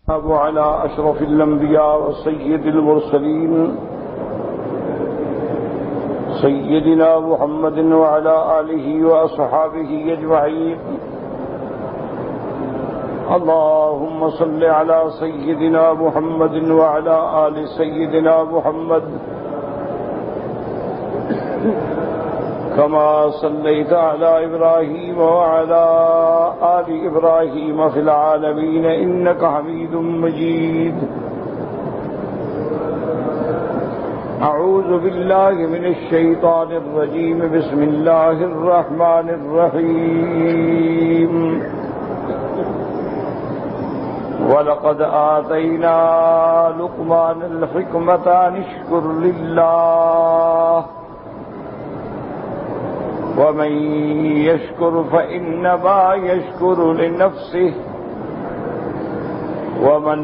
وعلى أشرف الأنبياء وسيد المرسلين سيدنا محمد وعلى آله وأصحابه أجمعين. اللهم صل على سيدنا محمد وعلى آل سيدنا محمد كما صليت على إبراهيم وعلى آل إبراهيم في العالمين إنك حميد مجيد. أعوذ بالله من الشيطان الرجيم. بسم الله الرحمن الرحيم. وَلَقَدْ آتَيْنَا لُقْمَانَ الْحِكْمَةَ أَنِ اشْكُرْ لِلَّهِ وَمَنْ يَشْكُرْ فَإِنَّمَا يَشْكُرُ لِنَفْسِهِ وَمَنْ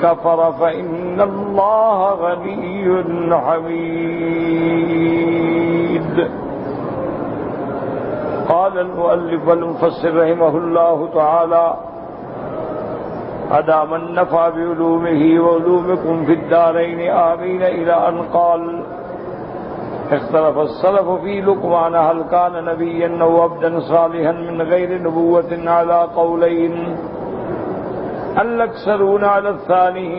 كَفَرَ فَإِنَّ اللَّهَ غَنِيٌّ حَمِيدٌ. قال المؤلف والمفسر رحمه الله تعالى: أدام النفع بعلومه وعلومكم في الدارين آمين، إلى أن قال: اختلف السلف في لقمان هل كان نبيا أو عبدا صالحا من غير نبوة على قولين، الأكثرون على الثاني.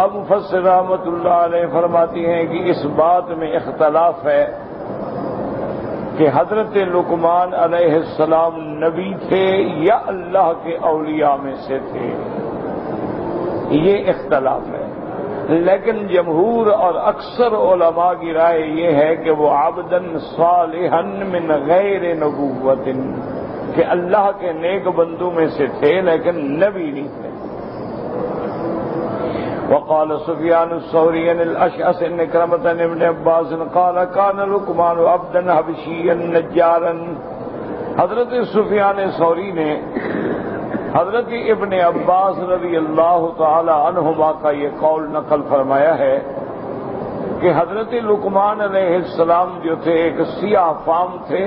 اب مفسر رحمۃ اللہ علیہ فرماتی ہیں کہ اس بات میں اختلاف ہے کہ حضرت لقمان علیہ السلام نبی تھے یا اللہ کے اولیاء میں سے تھے. یہ اختلاف ہے، لیکن جمہور اور اکثر علماء کی رائے یہ ہے کہ وہ عبدن صالحا من غیر نبوت، کہ اللہ کے نیک بندوں میں سے تھے لیکن نبی نہیں تھے. وقال سفیان الثوری عن الاشعث بن عكرمة عن ابن عباس قال كان لقمان عبدا حبشيا نجارا. حضرت سفیان ثوری نے حضرت ابن عباس رضی اللہ تعالی عنہما کا یہ قول نقل فرمایا ہے کہ حضرت لقمان علیہ السلام جو تھے ایک سیاہ فام تھے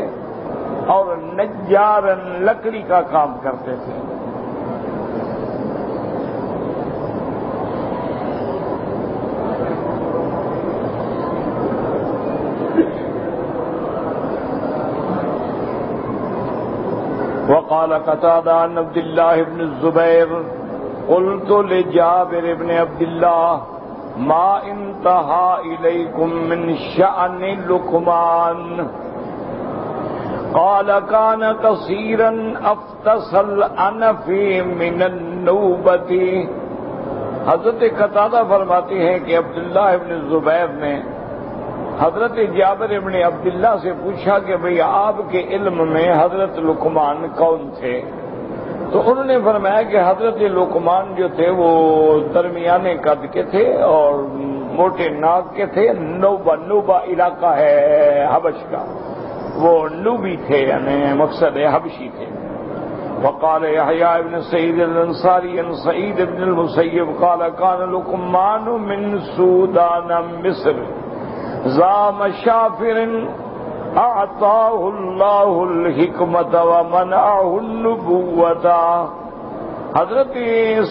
اور نجارن لکڑی کا کام کرتے تھے. وقال قتادة عن عبد الله بن الزبير قلت لجابر بن عبد الله ما انتهى إليكم من شأن لقمان قال كان قصيرا أفتس الأنف من النوبة. حضرت قتادہ فرماتی ہیں کہ عبداللہ ابن الزبیر نے حضرت جابر ابن عبداللہ سے پوچھا کہ بھئی آپ کے علم میں حضرت لقمان کون تھے؟ تو انہوں نے فرمایا کہ حضرت لقمان جو تھے وہ درمیانے قد کے تھے اور موٹے ناک کے تھے. نوبہ علاقہ ہے حبش کا، وہ نوبی تھے، یعنی مقصد حبشی تھے. وقال يحيى بن سعيد الانصاري عن سعيد بن المسيب قال كان لقمان من سودان مصر ذا مشافر اعطاه الله الحکمت ومنعه النبوۃ. حضرت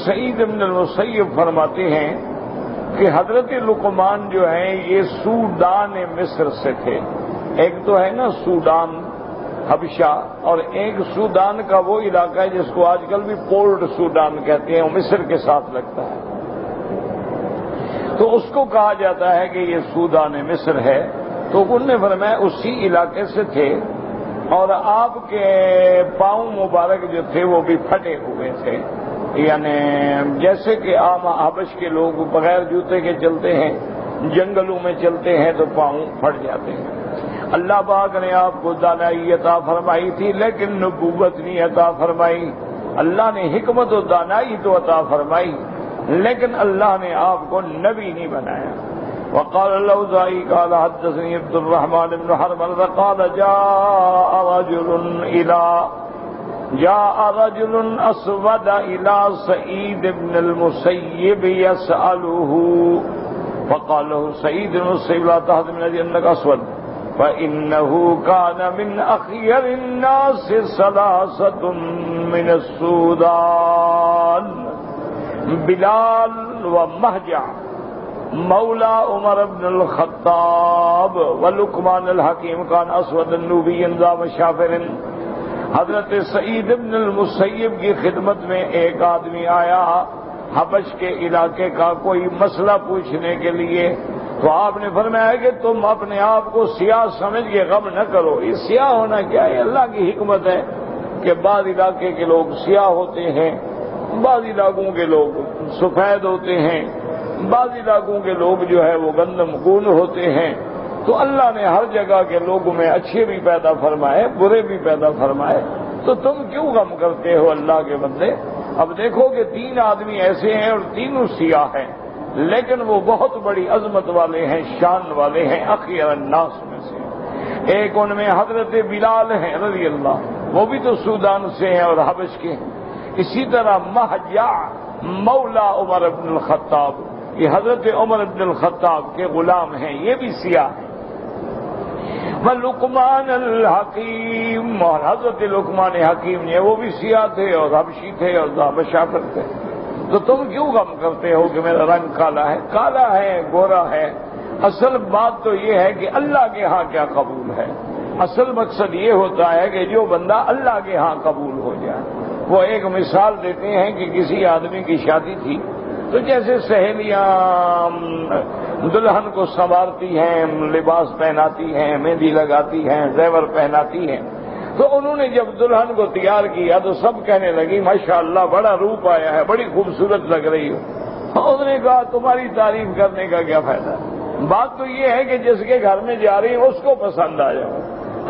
سعید بن المسیب فرماتے ہیں کہ حضرت لقمان جو ہیں یہ سودان مصر سے تھے. ایک تو ہے نا سودان حبشہ، اور ایک سودان کا وہ علاقہ ہے جس کو آج کل بھی پورٹ سودان کہتے ہیں، وہ مصر کے ساتھ لگتا ہے. تو اس کو کہا جاتا ہے کہ یہ سودان مصر ہے. تو انہوں نے فرمایا اسی علاقے سے تھے، اور آپ کے پاؤں مبارک جو تھے وہ بھی پھٹے ہوئے تھے، یعنی جیسے کہ عام حبش کے لوگ بغیر جوتے کے چلتے ہیں، جنگلوں میں چلتے ہیں تو پاؤں پھٹ جاتے ہیں. اللہ پاک نے آپ کو دانائی عطا فرمائی تھی لیکن نبوت نہیں عطا فرمائی. اللہ نے حکمت و دانائی تو عطا فرمائی لیکن اللہ نے آپ کو نبی نہیں بنایا. وقال اللوزائی قال حدثني عبد الرحمن بن حرملة قال جاء رجل اسود الى سعيد بن المسيب يسأله فقال له سعيد بن المسيب لا تحزن من اجل انك اسود فإنه كان من أخير الناس ثلاثة من السودان بلال و مہجع مولا عمر بن الخطاب و لقمان الحکیم کان اسود النوبی ذا مشافر. حضرت سعید بن المسیب کی خدمت میں ایک آدمی آیا حبش کے علاقے کا کوئی مسئلہ پوچھنے کے لیے، تو آپ نے فرمایا کہ تم اپنے آپ کو سیاہ سمجھ کے غم نہ کرو. یہ سیاہ ہونا کیا ہے؟ اللہ کی حکمت ہے کہ بعض علاقے کے لوگ سیاہ ہوتے ہیں، بعض علاقوں کے لوگ سفید ہوتے ہیں، بعض علاقوں کے لوگ جو ہے وہ گندم گون ہوتے ہیں. تو اللہ نے ہر جگہ کے لوگوں میں اچھے بھی پیدا فرمائے، برے بھی پیدا فرمائے. تو تم کیوں غم کرتے ہو اللہ کے بندے؟ اب دیکھو کہ 3 آدمی ایسے ہیں اور تینوں سیاہ ہیں، لیکن وہ بہت بڑی عظمت والے ہیں، شان والے ہیں، اخیر الناس میں سے. ایک ان میں حضرت بلال ہیں رضی اللہ، وہ بھی تو سودان سے ہیں اور حبش کے ہیں. اسی طرح مہجع مولا عمر بن الخطاب، یہ حضرت عمر بن الخطاب کے غلام ہیں، یہ بھی سیاہ ہیں. لقمان الحکیم، اور حضرت لقمان حکیم نے وہ بھی سیاہ تھے اور حبشی تھے اور مشافر تھے. تو تم کیوں غم کرتے ہو کہ میرا رنگ کالا ہے؟ کالا ہے، گورا ہے، اصل بات تو یہ ہے کہ اللہ کے ہاں کیا قبول ہے. اصل مقصد یہ ہوتا ہے کہ جو بندہ اللہ کے ہاں قبول ہو جائے. وہ ایک مثال دیتے ہیں کہ کسی آدمی کی شادی تھی، تو جیسے سہیلیاں دلہن کو سنوارتی ہیں، لباس پہناتی ہیں، مہندی لگاتی ہیں، زیور پہناتی ہیں. تو انہوں نے جب دلہن کو تیار کیا تو سب کہنے لگی ماشاءاللہ بڑا روپ آیا ہے، بڑی خوبصورت لگ رہی ہو. انہوں نے کہا تمہاری تعریف کرنے کا کیا فائدہ؟ بات تو یہ ہے کہ جس کے گھر میں جا رہی اس کو پسند آ جائے.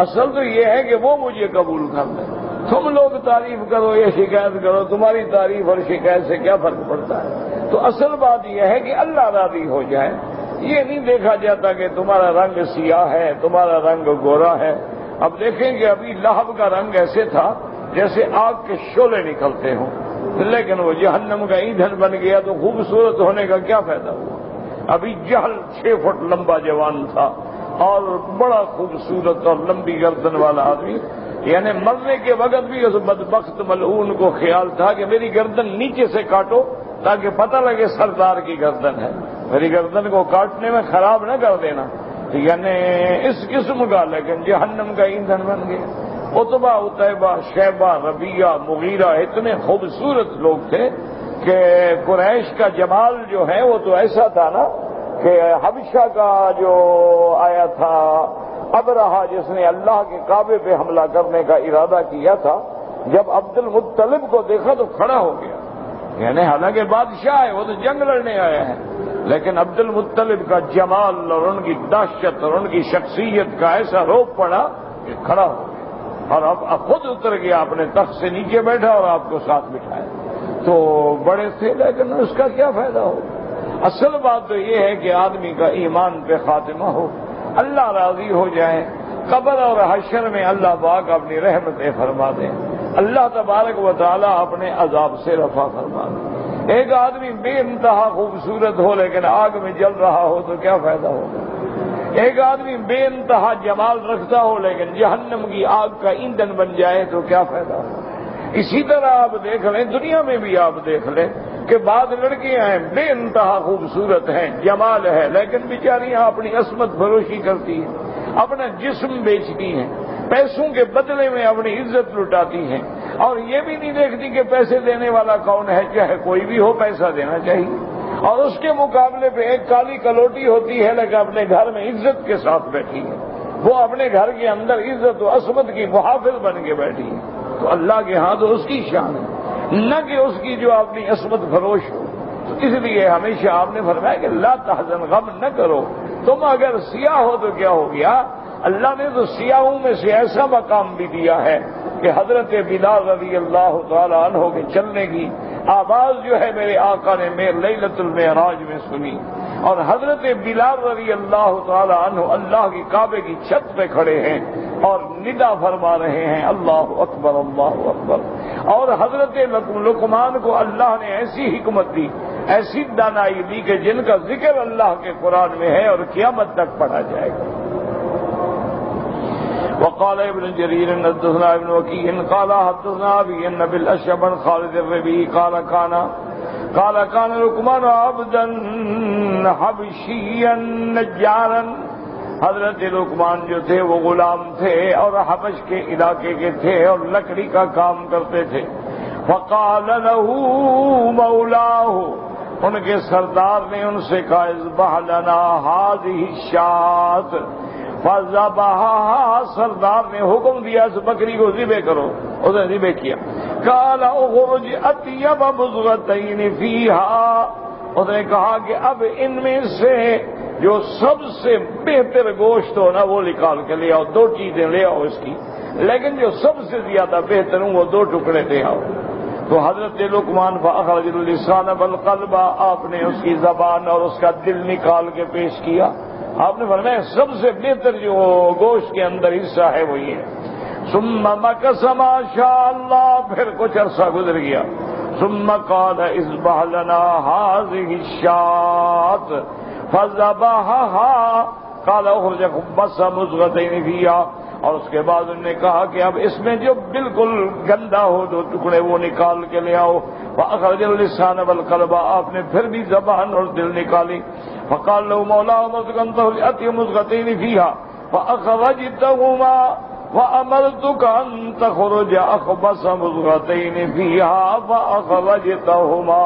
اصل تو یہ ہے کہ وہ مجھے قبول کر لے. تم لوگ تعریف کرو یا شکایت کرو، تمہاری تعریف اور شکایت سے کیا فرق پڑتا ہے؟ تو اصل بات یہ ہے کہ اللہ راضی ہو جائے. یہ نہیں دیکھا جاتا کہ تمہارا رنگ سیاہ ہے، تمہارا رنگ گورا ہے. اب دیکھیں کہ ابھی لہب کا رنگ ایسے تھا جیسے آگ کے شعلے نکلتے ہوں، لیکن وہ جہنم کا ایندھن بن گیا تو خوبصورت ہونے کا کیا فائدہ ہوا؟ ابھی جہل 6 فٹ لمبا جوان تھا اور بڑا خوبصورت اور لمبی گردن والا آدمی، یعنی مرنے کے وقت بھی اس بدبخت ملعون کو خیال تھا کہ میری گردن نیچے سے کاٹو تاکہ پتہ لگے سردار کی گردن ہے، میری گردن کو کاٹنے میں خراب نہ کر دینا. یعنی اس قسم کا، لیکن جہنم کا ایندھن بن گیا. عتبہ، عتیبہ، شیبہ، ربیعہ، مغیرہ اتنے خوبصورت لوگ تھے کہ قریش کا جمال جو ہے وہ تو ایسا تھا نا کہ حبشہ کا جو آیا تھا ابرہہ، جس نے اللہ کے کعبے پہ حملہ کرنے کا ارادہ کیا تھا، جب عبد المطلب کو دیکھا تو کھڑا ہو گیا. یعنی حالانکہ بادشاہ ہے، وہ تو جنگ لڑنے آیا ہے، لیکن عبد المطلب کا جمال اور ان کی دہشت اور ان کی شخصیت کا ایسا روپ پڑا کہ کھڑا ہو گیا اور اب خود اتر گیا، اپنے تخت سے نیچے بیٹھا اور آپ کو ساتھ بٹھایا. تو بڑے تھے لیکن اس کا کیا فائدہ ہو؟ اصل بات تو یہ ہے کہ آدمی کا ایمان پہ خاتمہ ہو، اللہ راضی ہو جائے، قبر اور حشر میں اللہ پاک اپنی رحمتیں فرما دیں، اللہ تبارک و تعالی اپنے عذاب سے رفع فرما دیں. ایک آدمی بے انتہا خوبصورت ہو لیکن آگ میں جل رہا ہو تو کیا فائدہ ہوگا؟ ایک آدمی بے انتہا جمال رکھتا ہو لیکن جہنم کی آگ کا ایندھن بن جائے تو کیا فائدہ ہوگا؟ اسی طرح آپ دیکھ لیں، دنیا میں بھی آپ دیکھ لیں کہ بعض لڑکیاں ہیں بے انتہا خوبصورت ہیں، جمال ہے، لیکن بیچاریاں اپنی عصمت فروشی کرتی ہیں، اپنا جسم بیچتی ہیں، پیسوں کے بدلے میں اپنی عزت لٹاتی ہیں، اور یہ بھی نہیں دیکھتی کہ پیسے دینے والا کون ہے. چاہے کوئی بھی ہو پیسہ دینا چاہیے. اور اس کے مقابلے پہ ایک کالی کلوٹی ہوتی ہے لیکن اپنے گھر میں عزت کے ساتھ بیٹھی ہے، وہ اپنے گھر کے اندر عزت و عصمت کی محافظ بن کے بیٹھی ہے. تو اللہ کے ہاں تو اس کی شان ہے، نہ کہ اس کی جو اپنی عصمت فروش ہو. تو اس لیے ہمیشہ آپ نے فرمایا کہ لا تحزن، غم نہ کرو. تم اگر سیاہ ہو تو کیا ہو گیا؟ اللہ نے تو سیاہوں میں سے ایسا مقام بھی دیا ہے کہ حضرت بلال رضی اللہ تعالی عنہ کے چلنے کی آواز جو ہے میرے آقا نے لیلۃ المعراج میں سنی، اور حضرت بلال رضی اللہ تعالی عنہ اللہ کی کعبے کی چھت پہ کھڑے ہیں اور ندا فرما رہے ہیں اللہ اکبر اللہ اکبر. اور حضرت لقمان کو اللہ نے ایسی حکمت دی، ایسی دانائی دی کہ جن کا ذکر اللہ کے قرآن میں ہے اور قیامت تک پڑھا جائے گا. وقال ابن جرير حدثنا ابن وكيع قال حدثنا ابي النبي الاشعب خالد الربيعي قال كان قال كان لقمان عبدا حبشيا نجارا، حضرت لقمان جو تھے وہ غلام تھے اور حبش کے علاقے کے تھے اور لکڑی کا کام کرتے تھے. فقال له مولاه، ان کے سردار نے ان سے کہا اذبح لنا هذه الشاة فذبحها، سردار نے حکم دیا اس بکری کو ذبح کرو، اس نے ذبح کیا. قال اخرج اطيب مضغتين فيها، اس نے کہا کہ اب ان میں سے جو سب سے بہتر گوشت ہو نا وہ نکال کے لے آؤ، دو چیزیں لے آؤ اس کی، لیکن جو سب سے زیادہ بہتر ہوں وہ دو ٹکڑے لے آؤ. تو حضرت لقمان فاخرج اللسان والقلب، آپ نے اس کی زبان اور اس کا دل نکال کے پیش کیا. آپ نے فرمایا سب سے بہتر جو گوشت کے اندر حصہ ہے وہ یہ ہے. ثم مکث ما شاء اللہ، پھر کچھ عرصہ گزر گیا. ثم قال اذبح لنا هذه الشاة فذبحها قال اخرج خبث مضغتين فيها، اور اس کے بعد انہوں نے کہا کہ اب اس میں جو بالکل گندا ہو دو ٹکڑے وہ نکال کے لے آؤ. فاخرج اللسان والقلب، آپ نے پھر بھی زبان اور دل نکالی. فقال له مولاه مضغته لأتي مضغتين فيها فأخرجتهما وأمرتك أن تخرج أخبث مضغتين فيها فأخرجتهما.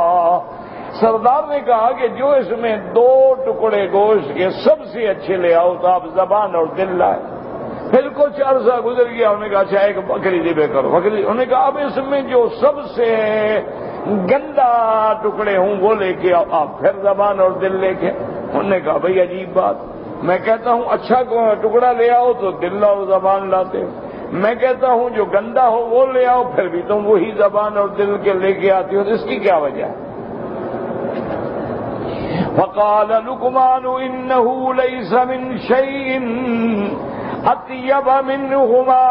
سردار نے کہا کہ جو اس میں دو ٹکڑے گوشت کے سب سے اچھے لے آؤ تو آپ زبان اور دل لائے. پھر کچھ عرصہ گزر گیا، انہوں نے کہا اچھا ایک بکری ذبح کرو. بکری، انہوں نے کہا اب اس میں جو سب سے گندا ٹکڑے ہوں وہ لے کے آؤ. آپ پھر زبان اور دل لے کے. انہوں نے کہا بھئی عجیب بات، میں کہتا ہوں اچھا ٹکڑا لے آؤ تو دل اور زبان لاتے ہو، میں کہتا ہوں جو گندا ہو وہ لے آؤ پھر بھی تم وہی زبان اور دل کے لے کے آتی ہو، اس کی کیا وجہ ہے؟ فقال لقمان انه ليس من شيء اطيب منهما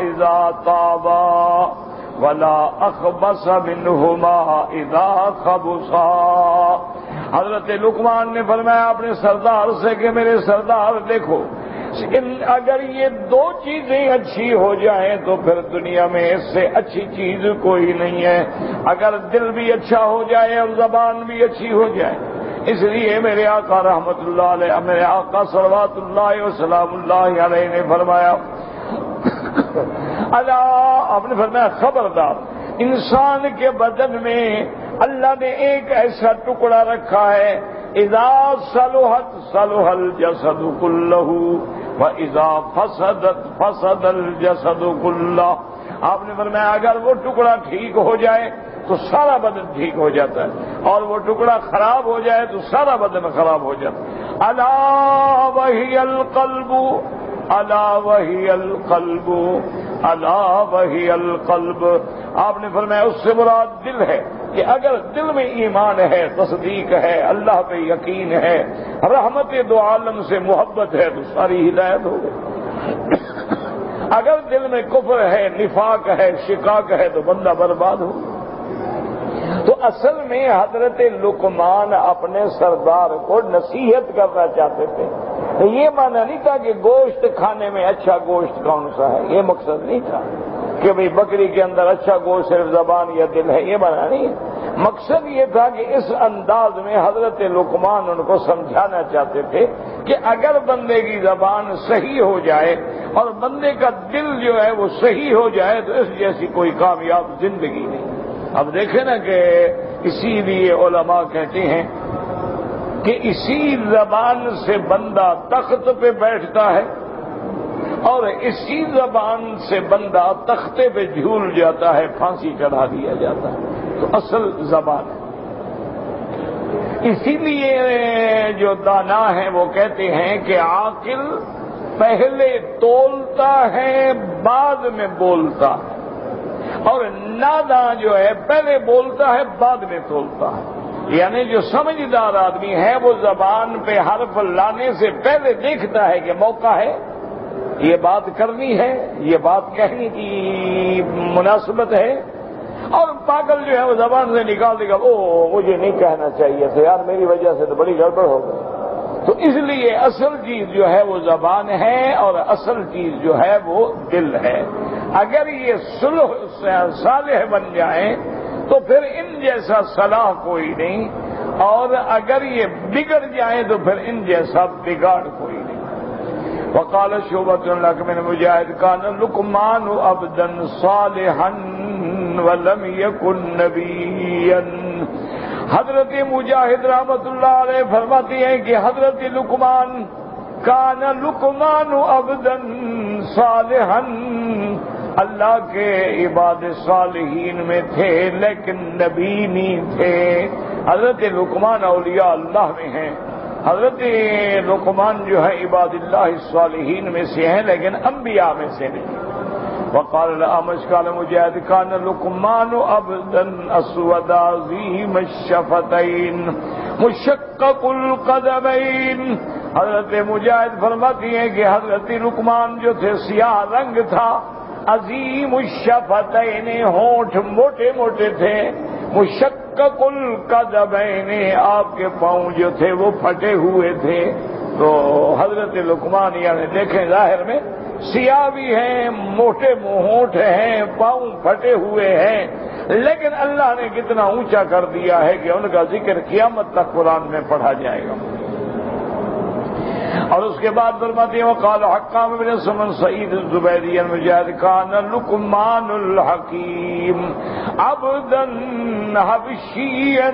اذا طابا ولا اخبث منهما اذا خبثا. حضرت لقمان نے فرمایا اپنے سردار سے کہ میرے سردار دیکھو، اگر یہ دو چیزیں اچھی ہو جائیں تو پھر دنیا میں اس سے اچھی چیز کوئی نہیں ہے. اگر دل بھی اچھا ہو جائے اور زبان بھی اچھی ہو جائے. اس لیے میرے آقا رحمت اللہ علیہ، میرے آقا صلوات اللہ وسلام اللہ علیہ نے فرمایا اللہ، آپ نے فرمایا خبردار، انسان کے بدن میں اللہ نے ایک ایسا ٹکڑا رکھا ہے اذا صلحت صلح الجسد كله واذا فسدت فسد الجسد كله. آپ نے فرمایا اگر وہ ٹکڑا ٹھیک ہو جائے تو سارا بدن ٹھیک ہو جاتا ہے، اور وہ ٹکڑا خراب ہو جائے تو سارا بدن خراب ہو جاتا ہے. الا وهي القلب، الا وهي القلب، الا وهي القلب. آپ نے فرمایا اس سے مراد دل ہے کہ اگر دل میں ایمان ہے، تصدیق ہے، اللہ پہ یقین ہے، رحمت دو عالم سے محبت ہے تو ساری ہدایت ہو گئی. اگر دل میں کفر ہے، نفاق ہے، شقاق ہے تو بندہ برباد ہو. تو اصل میں حضرت لقمان اپنے سردار کو نصیحت کرنا چاہتے تھے. تو یہ معنی نہیں تھا کہ گوشت کھانے میں اچھا گوشت کون سا ہے، یہ مقصد نہیں تھا کہ بھئی بکری کے اندر اچھا گوشت صرف زبان یا دل ہے، یہ معنی نہیں. مقصد یہ تھا کہ اس انداز میں حضرت لقمان ان کو سمجھانا چاہتے تھے کہ اگر بندے کی زبان صحیح ہو جائے اور بندے کا دل جو ہے وہ صحیح ہو جائے تو اس جیسی کوئی کامیاب زندگی نہیں. اب دیکھیں نا کہ اسی لیے علماء کہتے ہیں کہ اسی زبان سے بندہ تخت پہ بیٹھتا ہے اور اسی زبان سے بندہ تختے پہ جھول جاتا ہے، پھانسی چڑھا دیا جاتا ہے. تو اصل زبان ہے. اسی لیے جو دانا ہیں وہ کہتے ہیں کہ عاقل پہلے تولتا ہے بعد میں بولتا ہے، اور ناداں جو ہے پہلے بولتا ہے بعد میں تولتا ہے. یعنی جو سمجھدار آدمی ہے وہ زبان پہ حرف لانے سے پہلے دیکھتا ہے کہ موقع ہے، یہ بات کرنی ہے، یہ بات کہنے کی مناسبت ہے. اور پاگل جو ہے وہ زبان سے نکال دے گا او مجھے نہیں کہنا چاہیے تھا یار، میری وجہ سے تو بڑی گڑبڑ ہو گئی. تو اس لیے اصل چیز جو ہے وہ زبان ہے اور اصل چیز جو ہے وہ دل ہے. اگر یہ صلح صالح بن جائیں تو پھر ان جیسا صلاح کوئی نہیں، اور اگر یہ بگڑ جائیں تو پھر ان جیسا بگاڑ کوئی نہیں۔ وقال شعبۃ من مجاہد کان لقمان عبدا صالحا ولم یکن نبیا۔ حضرت مجاہد رحمۃ اللہ علیہ فرماتی ہیں کہ حضرت لقمان کان لقمان عبدا صالحا، اللہ کے عباد صالحین میں تھے لیکن نبی نہیں تھے۔ حضرت لقمان اولیاء اللہ میں ہیں، حضرت لقمان جو ہے عباد اللہ الصالحین میں سے ہیں لیکن انبیاء میں سے نہیں۔ وقال الاعمش قال مجاہد کان لقمان عبدا اسود عظیم الشفتین مشقق القدمین۔ حضرت مجاہد فرماتی ہیں کہ حضرت لقمان جو تھے سیاہ رنگ تھا، عظیم الشفتین ہونٹ موٹے موٹے تھے، مشقق القدمین آپ کے پاؤں جو تھے وہ پھٹے ہوئے تھے۔ تو حضرت لقمان یعنی دیکھیں ظاہر میں سیاہ بھی ہیں، موٹے ہونٹ ہیں، پاؤں پھٹے ہوئے ہیں، لیکن اللہ نے کتنا اونچا کر دیا ہے کہ ان کا ذکر قیامت تک قرآن میں پڑھا جائے گا۔ اور اس کے بعد فرماتے ہیں وقال حکام بن سمن سعید الزبیری المجاہد کان لقمان الحکیم عبدا حبشیا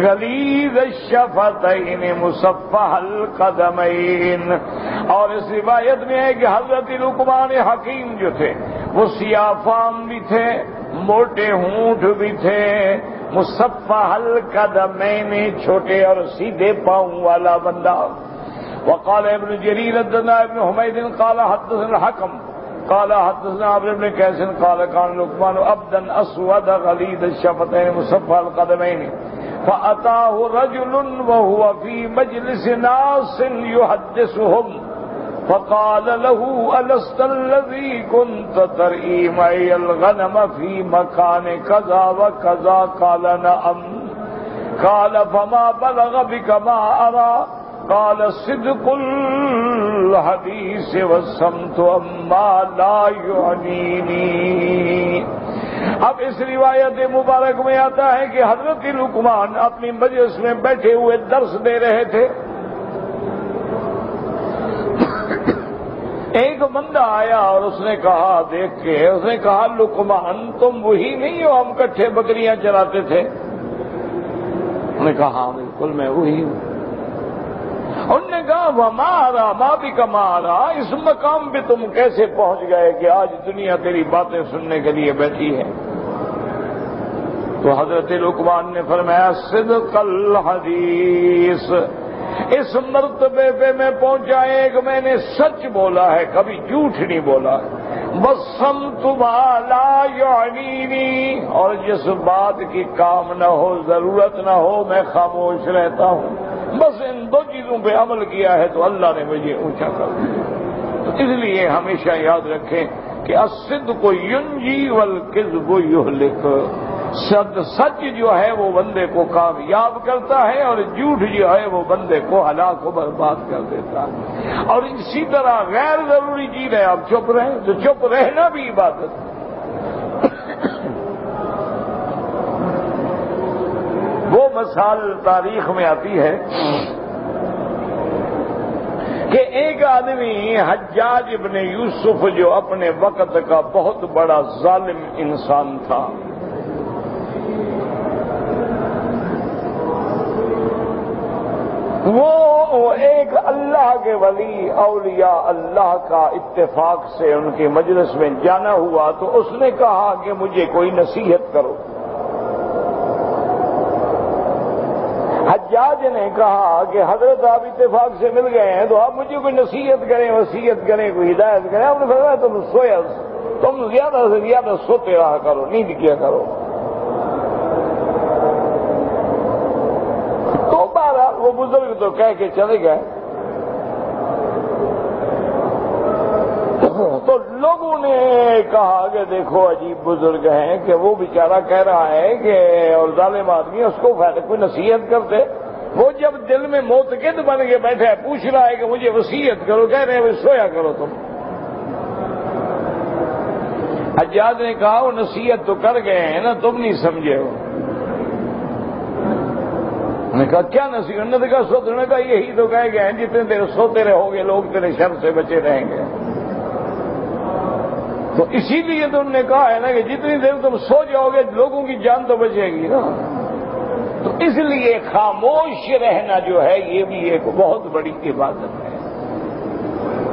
غلیظ الشفتین مصفح القدمین۔ اور اس روایت میں ہے کہ حضرت لقمان حکیم جو تھے وہ سیاہ فام بھی تھے، موٹے ہونٹ بھی تھے، مصفح القدمین چھوٹے اور سیدھے پاؤں والا بندہ۔ وقال ابن جرير حدثنا ابن حميد قال حدثنا الحكم قال حدثنا عمرو بن قيس قال كان لقمان عبدا اسود غليظ الشفتين مصفى القدمين فاتاه رجل وهو في مجلس ناس يحدثهم فقال له ألست الذي كنت ترعي معي الغنم في مكان كذا وكذا قال نعم قال فما بلغ بك ما أرى قال صدق الحدیث والصمت اما لا یعنینی۔ اب اس روایت مبارک میں آتا ہے کہ حضرت لقمان اپنی مجلس میں بیٹھے ہوئے درس دے رہے تھے، ایک بندہ آیا اور اس نے کہا دیکھ کے اس نے کہا لقمان تم وہی نہیں ہو ہم کٹھے بکریاں چراتے تھے؟ انہوں نے کہا ہاں بالکل میں وہی ہوں۔ انہوں نے کہا ومارا ما بھی کمارا، اس مقام پہ تم کیسے پہنچ گئے کہ آج دنیا تیری باتیں سننے کے لیے بیٹھی ہے؟ تو حضرت لقمان نے فرمایا صدق الحدیث، اس مرتبے پہ میں پہنچا ہے کہ میں نے سچ بولا ہے، کبھی جھوٹ نہیں بولا ہے۔ وَالصَّمْتُ مَا لَا يَعْنِينِي، اور جس بات کی کام نہ ہو، ضرورت نہ ہو، میں خاموش رہتا ہوں۔ بس ان دو چیزوں پہ عمل کیا ہے تو اللہ نے مجھے اونچا کر دیا۔ تو اس لیے ہمیشہ یاد رکھیں کہ الصدق ینجی والکذب یہلک، سچ جو ہے وہ بندے کو کامیاب کرتا ہے اور جھوٹ جو ہے وہ بندے کو ہلاک و برباد کر دیتا ہے۔ اور اسی طرح غیر ضروری چیز ہے آپ چپ رہیں، تو چپ رہنا بھی عبادت ہے۔ وہ مثال تاریخ میں آتی ہے کہ ایک آدمی حجاج ابن یوسف جو اپنے وقت کا بہت بڑا ظالم انسان تھا، وہ ایک اللہ کے ولی اولیاء اللہ کا اتفاق سے ان کے مجلس میں جانا ہوا تو اس نے کہا کہ مجھے کوئی نصیحت کرو۔ حجاج نے کہا کہ حضرت آپ اتفاق سے مل گئے ہیں تو آپ مجھے کوئی نصیحت کریں، وصیت کریں، کوئی ہدایت کریں۔ آپ نے فرمایا تم زیادہ سے زیادہ سوتے رہا کرو، نیند کیا کرو۔ تو بہرحال وہ بزرگ تو کہہ کے چلے گئے۔ تو لوگوں نے کہا کہ دیکھو عجیب بزرگ ہیں کہ وہ بیچارہ کہہ رہا ہے کہ اور ظالم آدمی اس کو کوئی نصیحت کرتے، وہ جب دل میں موتقد بن کے بیٹھا ہے پوچھ رہا ہے کہ مجھے وصیت کرو، کہہ رہے ہیں سویا کرو تم۔ حجاج نے کہا وہ نصیحت تو کر گئے ہیں نا، تم نہیں سمجھے ہو۔ انہوں نے کہا کیا نصیحت؟ انہوں نے کہا انہوں نے کہا یہی تو کہہ گئے ہیں جتنے دیر سوتے رہو گے لوگ تیرے شر سے بچے رہیں گے۔ تو اسی لیے تو انہوں نے کہا ہے نا کہ جتنی دیر تم سو جاؤ گے لوگوں کی جان تو بچے گی نا۔ تو اس لیے خاموش رہنا جو ہے یہ بھی ایک بہت بڑی عبادت ہے،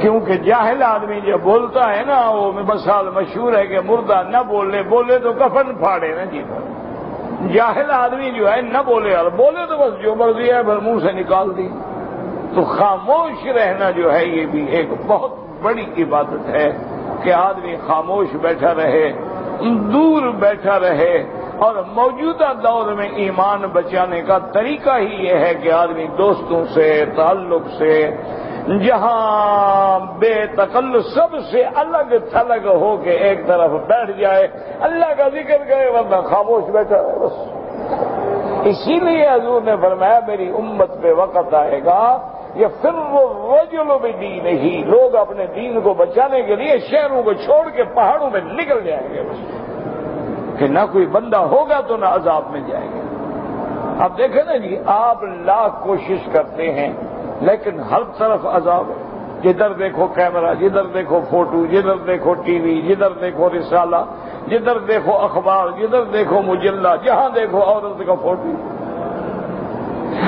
کیونکہ جاہل آدمی جب بولتا ہے نا، وہ مثال مشہور ہے کہ مردہ نہ بولے تو کفن پھاڑے نا جی۔ جاہل آدمی جو ہے نہ بولے، اور بولے تو بس جو مرضی ہے بس منہ سے نکال دی۔ تو خاموش رہنا جو ہے یہ بھی ایک بہت بڑی عبادت ہے کہ آدمی خاموش بیٹھا رہے، دور بیٹھا رہے۔ اور موجودہ دور میں ایمان بچانے کا طریقہ ہی یہ ہے کہ آدمی دوستوں سے تعلق سے جہاں بے تکلف سب سے الگ تھلگ ہو کے ایک طرف بیٹھ جائے، اللہ کا ذکر کرے، ورنہ خاموش بیٹھا رہے بس۔ اسی لیے حضور نے فرمایا میری امت پہ وقت آئے گا یہ فر الرجل بدین ہی، لوگ اپنے دین کو بچانے کے لیے شہروں کو چھوڑ کے پہاڑوں میں نکل جائیں گے بس، کہ نہ کوئی بندہ ہوگا تو نہ عذاب میں جائے گا۔ اب دیکھیں نا جی، آپ لاکھ کوشش کرتے ہیں لیکن ہر طرف عذاب ہے، جدھر دیکھو کیمرہ، جدھر دیکھو فوٹو، جدھر دیکھو ٹی وی، جدھر دیکھو رسالہ، جدھر دیکھو اخبار، جدھر دیکھو مجلہ، جہاں دیکھو عورت کا فوٹو۔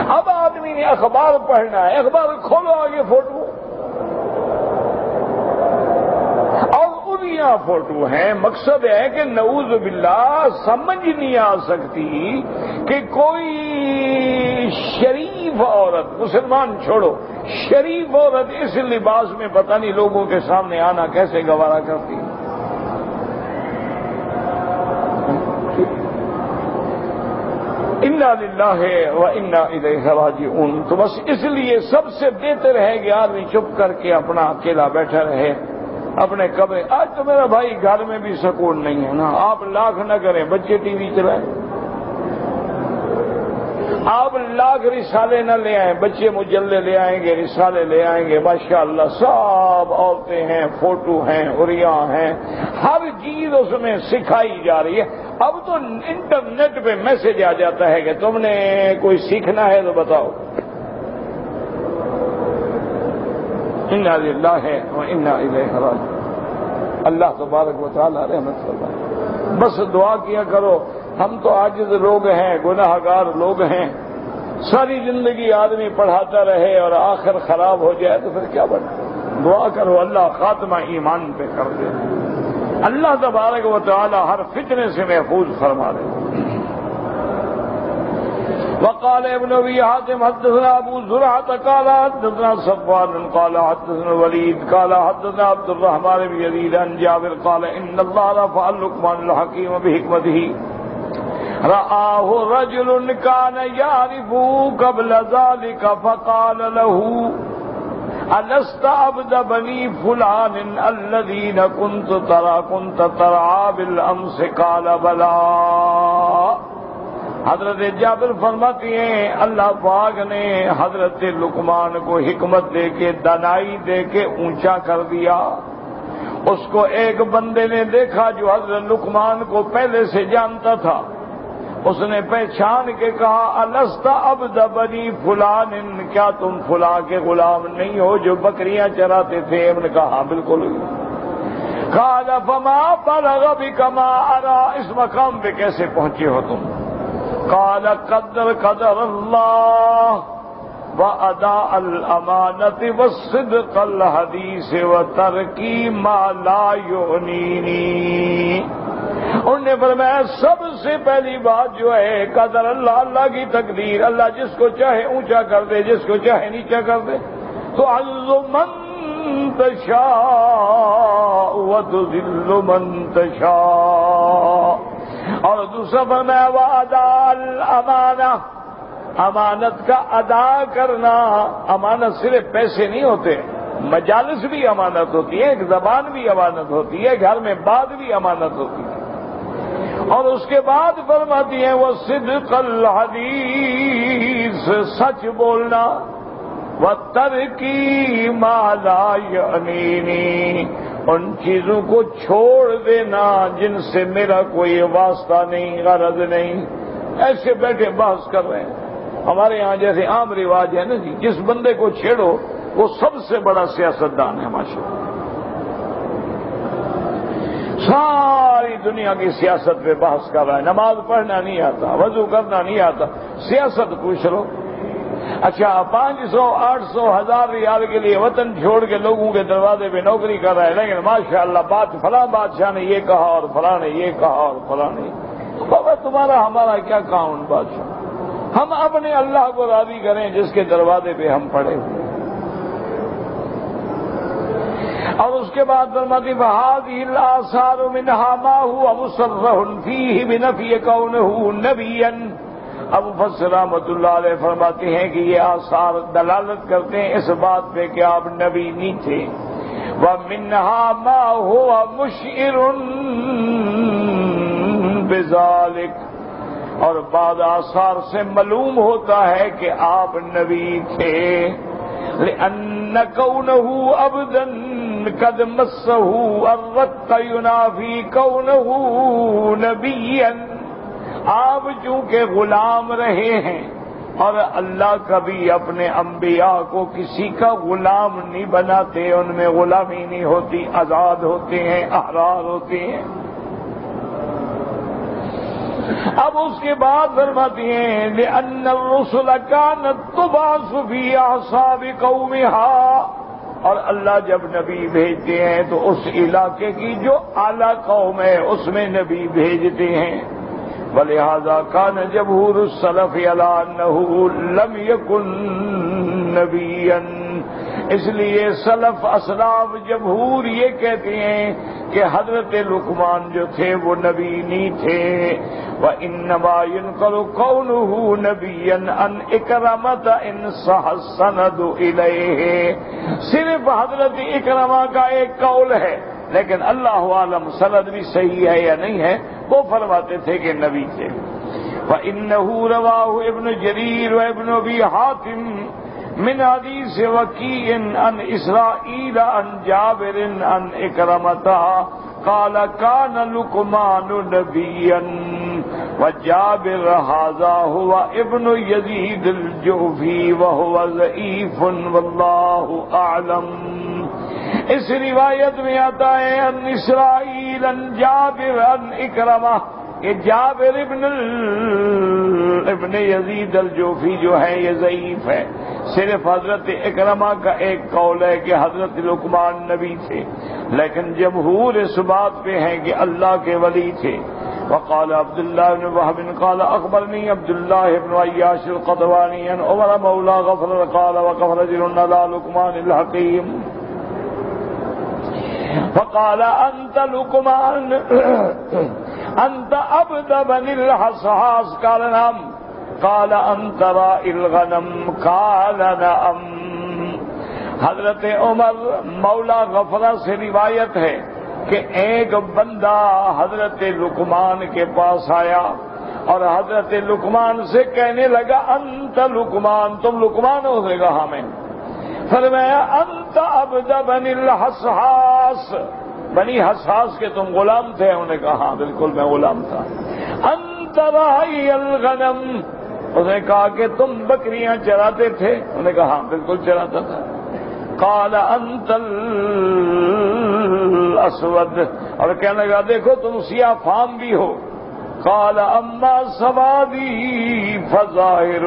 اب آدمی نے اخبار پڑھنا ہے، اخبار کھولو آگے فوٹو، اور انہیاں فوٹو ہیں۔ مقصد ہے کہ نعوذ باللہ سمجھ نہیں آ سکتی کہ کوئی شریف عورت، مسلمان چھوڑو، شریف عورت اس لباس میں پتہ نہیں لوگوں کے سامنے آنا کیسے گوارا کرتی۔ انا للہ و انا الیہ راجعون۔ تو بس اس لیے سب سے بہتر ہے کہ آدمی چپ کر کے اپنا اکیلا بیٹھا رہے اپنے کمرے۔ آج تو میرا بھائی گھر میں بھی سکون نہیں ہے نا، آپ لاکھ نہ کریں، بچے ٹی وی چلائیں، آپ لاکھ رسالے نہ لے آئیں، بچے مجلے لے آئیں گے، رسالے لے آئیں گے، ماشاءاللہ سب عورتیں ہیں، فوٹو ہیں، اریاں ہیں، ہر چیز اس میں سکھائی جا رہی ہے۔ اب تو انٹرنیٹ پہ میسج آ جاتا ہے کہ تم نے کوئی سیکھنا ہے تو بتاؤ۔ انا للہ و انا الیہ راجعون۔ اللہ تبارک و تعالی رحمت فرمائے۔ بس دعا کیا کرو، ہم تو عاجز لوگ ہیں، گناہ گار لوگ ہیں، ساری زندگی آدمی پڑھاتا رہے اور آخر خراب ہو جائے تو پھر کیا بنے؟ دعا کرو اللہ خاتمہ ایمان پہ کر دے، اللہ تبارک و تعالی ہر فتنے سے محفوظ فرما دے۔ وقال ابن ابي حاتم حدثنا ابو زرعة قال حدثنا صفوان قال حدثنا الوليد قال حدثنا عبد الرحمن بن يزيد عن جابر قال ان الله رفع لقمان الحكيم بحكمته رآه رجل كان يعرفه قبل ذلك فقال له ألست عبد بني فلان الذين كنت ترعى بالأمس قال بلى۔ حضرت جابر فرماتی ہیں اللہ پاک نے حضرت لقمان کو حکمت دے کے، دانائی دے کے اونچا کر دیا۔ اس کو ایک بندے نے دیکھا جو حضرت لقمان کو پہلے سے جانتا تھا، اس نے پہچان کے کہا الست عبد بنی فلان، کیا تم فلاں کے غلام نہیں ہو جو بکریاں چراتے تھے؟ انہوں نے کہا ہاں بالکل۔ قال فما بلغ بك ما ارى، اس مقام پہ کیسے پہنچے ہو تم؟ قال قدر اللہ واداء الامانة والصدق الحدیث وترکی ما لا یعنینی۔ انہوں نے فرمایا سب سے پہلی بات جو ہے قدر اللہ، اللہ کی تقدیر، اللہ جس کو چاہے اونچا کر دے، جس کو چاہے نیچا کر دے۔ تو تعز من تشاء وتذل من تشاء۔ اور دوسرا فرمایا واداء الامانہ، امانت کا ادا کرنا۔ امانت صرف پیسے نہیں ہوتے، مجالس بھی امانت ہوتی ہے، ایک زبان بھی امانت ہوتی ہے، گھر میں بات بھی امانت ہوتی ہے۔ اور اس کے بعد فرماتی ہیں وہ صدق الحدیث، سچ بولنا، وترکی ما لا یعنینی، ان چیزوں کو چھوڑ دینا جن سے میرا کوئی واسطہ نہیں، غرض نہیں۔ ایسے بیٹھے بحث کر رہے ہیں۔ ہمارے ہاں جیسے عام رواج ہے نا جی، جس بندے کو چھیڑو وہ سب سے بڑا سیاستدان ہے ماشاءاللہ۔ ساری دنیا کی سیاست پہ بحث کر رہا ہے، نماز پڑھنا نہیں آتا، وضو کرنا نہیں آتا، سیاست پوچھ لو۔ اچھا 500 800 1000 ریال کے لیے وطن چھوڑ کے لوگوں کے دروازے پہ نوکری کر رہا ہے، لیکن ماشاءاللہ بات فلاں بادشاہ نے یہ کہا اور فلاں نے یہ کہا اور فلاں نے، تو بابا تمہارا ہمارا کیا کام بادشاہ؟ ہم اپنے اللہ کو راضی کریں جس کے دروازے پہ ہم پڑے ہوئے۔ اور اس کے بعد فرماتی فَهَذِهِ الْآثَارُ مِنْهَا مَا هُوَ مُصَرَّحٌ فِيهِ بِنَفْيِ كَوْنِهُ نَبِيًّا۔ ابو فضل رحمۃ اللہ علیہ فرماتے ہیں کہ یہ آثار دلالت کرتے ہیں اس بات پہ کہ آپ نبی نہیں تھے۔ وَمِنْهَا مَا هُوَ مُشْعِرٌ بِذَلِكَ، اور بعض آثار سے معلوم ہوتا ہے کہ آپ نبی تھے۔ لأن كونه عبدا قد مسه الرق ينافي كونه نبيا، آپ چونکہ غلام رہے ہیں اور اللہ کبھی اپنے انبیاء کو کسی کا غلام نہیں بناتے، ان میں غلامی نہیں ہوتی، آزاد ہوتے ہیں، احرار ہوتے ہیں۔ اب اس کے بعد فرماتی ہیں لأن الرسل كانت تبعث في أعصاب قومها، اور اللہ جب نبی بھیجتے ہیں تو اس علاقے کی جو اعلیٰ قوم ہے اس میں نبی بھیجتے ہیں۔ ولہذا كان جمهور السلف على أنه لم يكن نبيا، اس لیے سلف اسلاف جمہور یہ کہتے ہیں کہ حضرت لقمان جو تھے وہ نبی نہیں تھے۔ وَإِنَّمَا يُنْقَلُ قَوْلُهُ نَبِيًّا عَنْ اِكْرَمَةَ إِنْ صَحَّ السَّنَدُ إِلَيْهِ، صرف حضرت اکرمہ کا ایک قول ہے، لیکن اللہ عالم سند بھی صحیح ہے یا نہیں ہے، وہ فرماتے تھے کہ نبی تھے۔ فَإِنَّهُ رواه ابن جریر وابن ابی حاتم من حدیث وکیع عن اسرائیل عن جابر عن اکرمۃ قال كان لقمان نبيا وجابر هذا هو ابن يزيد الجوفي وهو ضعيف والله اعلم۔ اس روایت میں آتا ہے ان اسرائیل ان جابر ان اکرمہ، کہ جابر ابن یزید الجوفی جو ہے یہ ضعیف ہے، صرف حضرت اکرمہ کا ایک قول ہے کہ حضرت لقمان نبی تھے، لیکن جمہور اس بات پہ ہیں کہ اللہ کے ولی تھے۔ وقال عبداللہ بن وہب قال اخبرنی عبداللہ بن عیاش القطوانی عن عمر مولا غفر قال وقف رجل على لقمان الحکیم فقال انت لقمان انت عبد بن الحصحاص قال نعم قال انت راعي الغنم قال نعم۔ حضرت عمر مولا غفرہ سے روایت ہے کہ ایک بندہ حضرت لقمان کے پاس آیا اور حضرت لقمان سے کہنے لگا انت لقمان، تم لقمان ہو؟ نے کہا میں۔ فرمایا انت عبد بن الحصحاص، بنی حساس کے تم غلام تھے؟ انہوں نے کہا ہاں بالکل میں غلام تھا۔ انت راعی الغنم، اس نے کہا کہ تم بکریاں چراتے تھے؟ انہوں نے کہا ہاں بالکل چراتا تھا۔ قال انت الاسود، اور کہنے لگا دیکھو تم سیاہ فام بھی ہو۔ قال اما سوادی فظاہر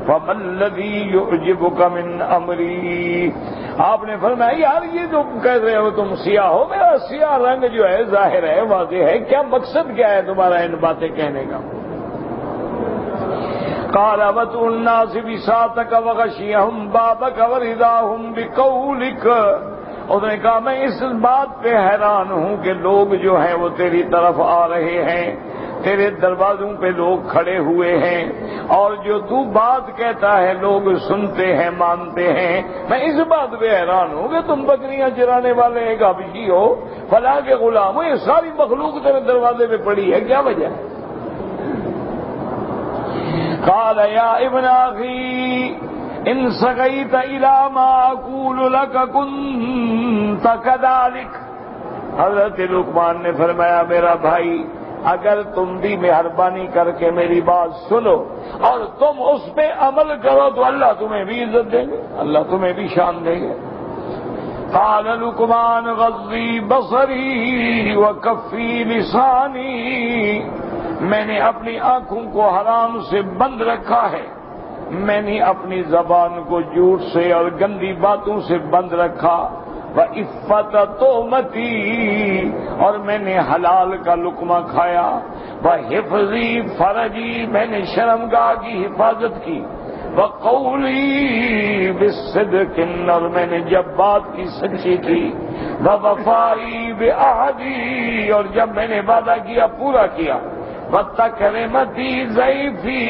فما الذی یعجبک من امری، آپ نے فرمایا یار یہ جو کہہ رہے ہو تم سیاہ ہو، میرا سیاہ رنگ جو ہے ظاہر ہے، واضح ہے، کیا مقصد کیا ہے تمہارا ان باتیں کہنے کا؟ قال وَتُ النَّاسِ بِسَاطَكَ وَغَشِيَهُمْ بَابَكَ وَرِضَاهُمْ بِقَوْلِكَ، اس نے کہا میں اس بات پہ حیران ہوں کہ لوگ جو ہیں وہ تیری طرف آ رہے ہیں، تیرے دروازوں پہ لوگ کھڑے ہوئے ہیں، اور جو تو بات کہتا ہے لوگ سنتے ہیں، مانتے ہیں۔ میں اس بات پہ حیران ہوں کہ تم بکریاں چرانے والے ایک حبشی ہو، فلاں کے غلام ہو، یہ ساری مخلوق تیرے دروازے پہ پڑی ہے، کیا وجہ ہے؟ قال یا ابن اخی ان سقیت الی ما اقول لك كنت كذلك، حضرت لقمان نے فرمایا میرا بھائی اگر تم بھی مہربانی کر کے میری بات سنو اور تم اس پہ عمل کرو تو اللہ تمہیں بھی عزت دیں گے، اللہ تمہیں بھی شان دیں گے۔ قال لقمان غضی بصری وکفی لسانی، میں نے اپنی آنکھوں کو حرام سے بند رکھا ہے، میں نے اپنی زبان کو جھوٹ سے اور گندی باتوں سے بند رکھا، وعفت تہمتی، اور میں نے حلال کا لقمہ کھایا، وحفظی فرجی، میں نے شرمگاہ کی حفاظت کی، وقولی بالصدق، اور میں نے جب بات کی سچی کی، ووفائی بعہدی، اور جب میں نے وعدہ کیا پورا کیا، وتکرمتی ضیفی،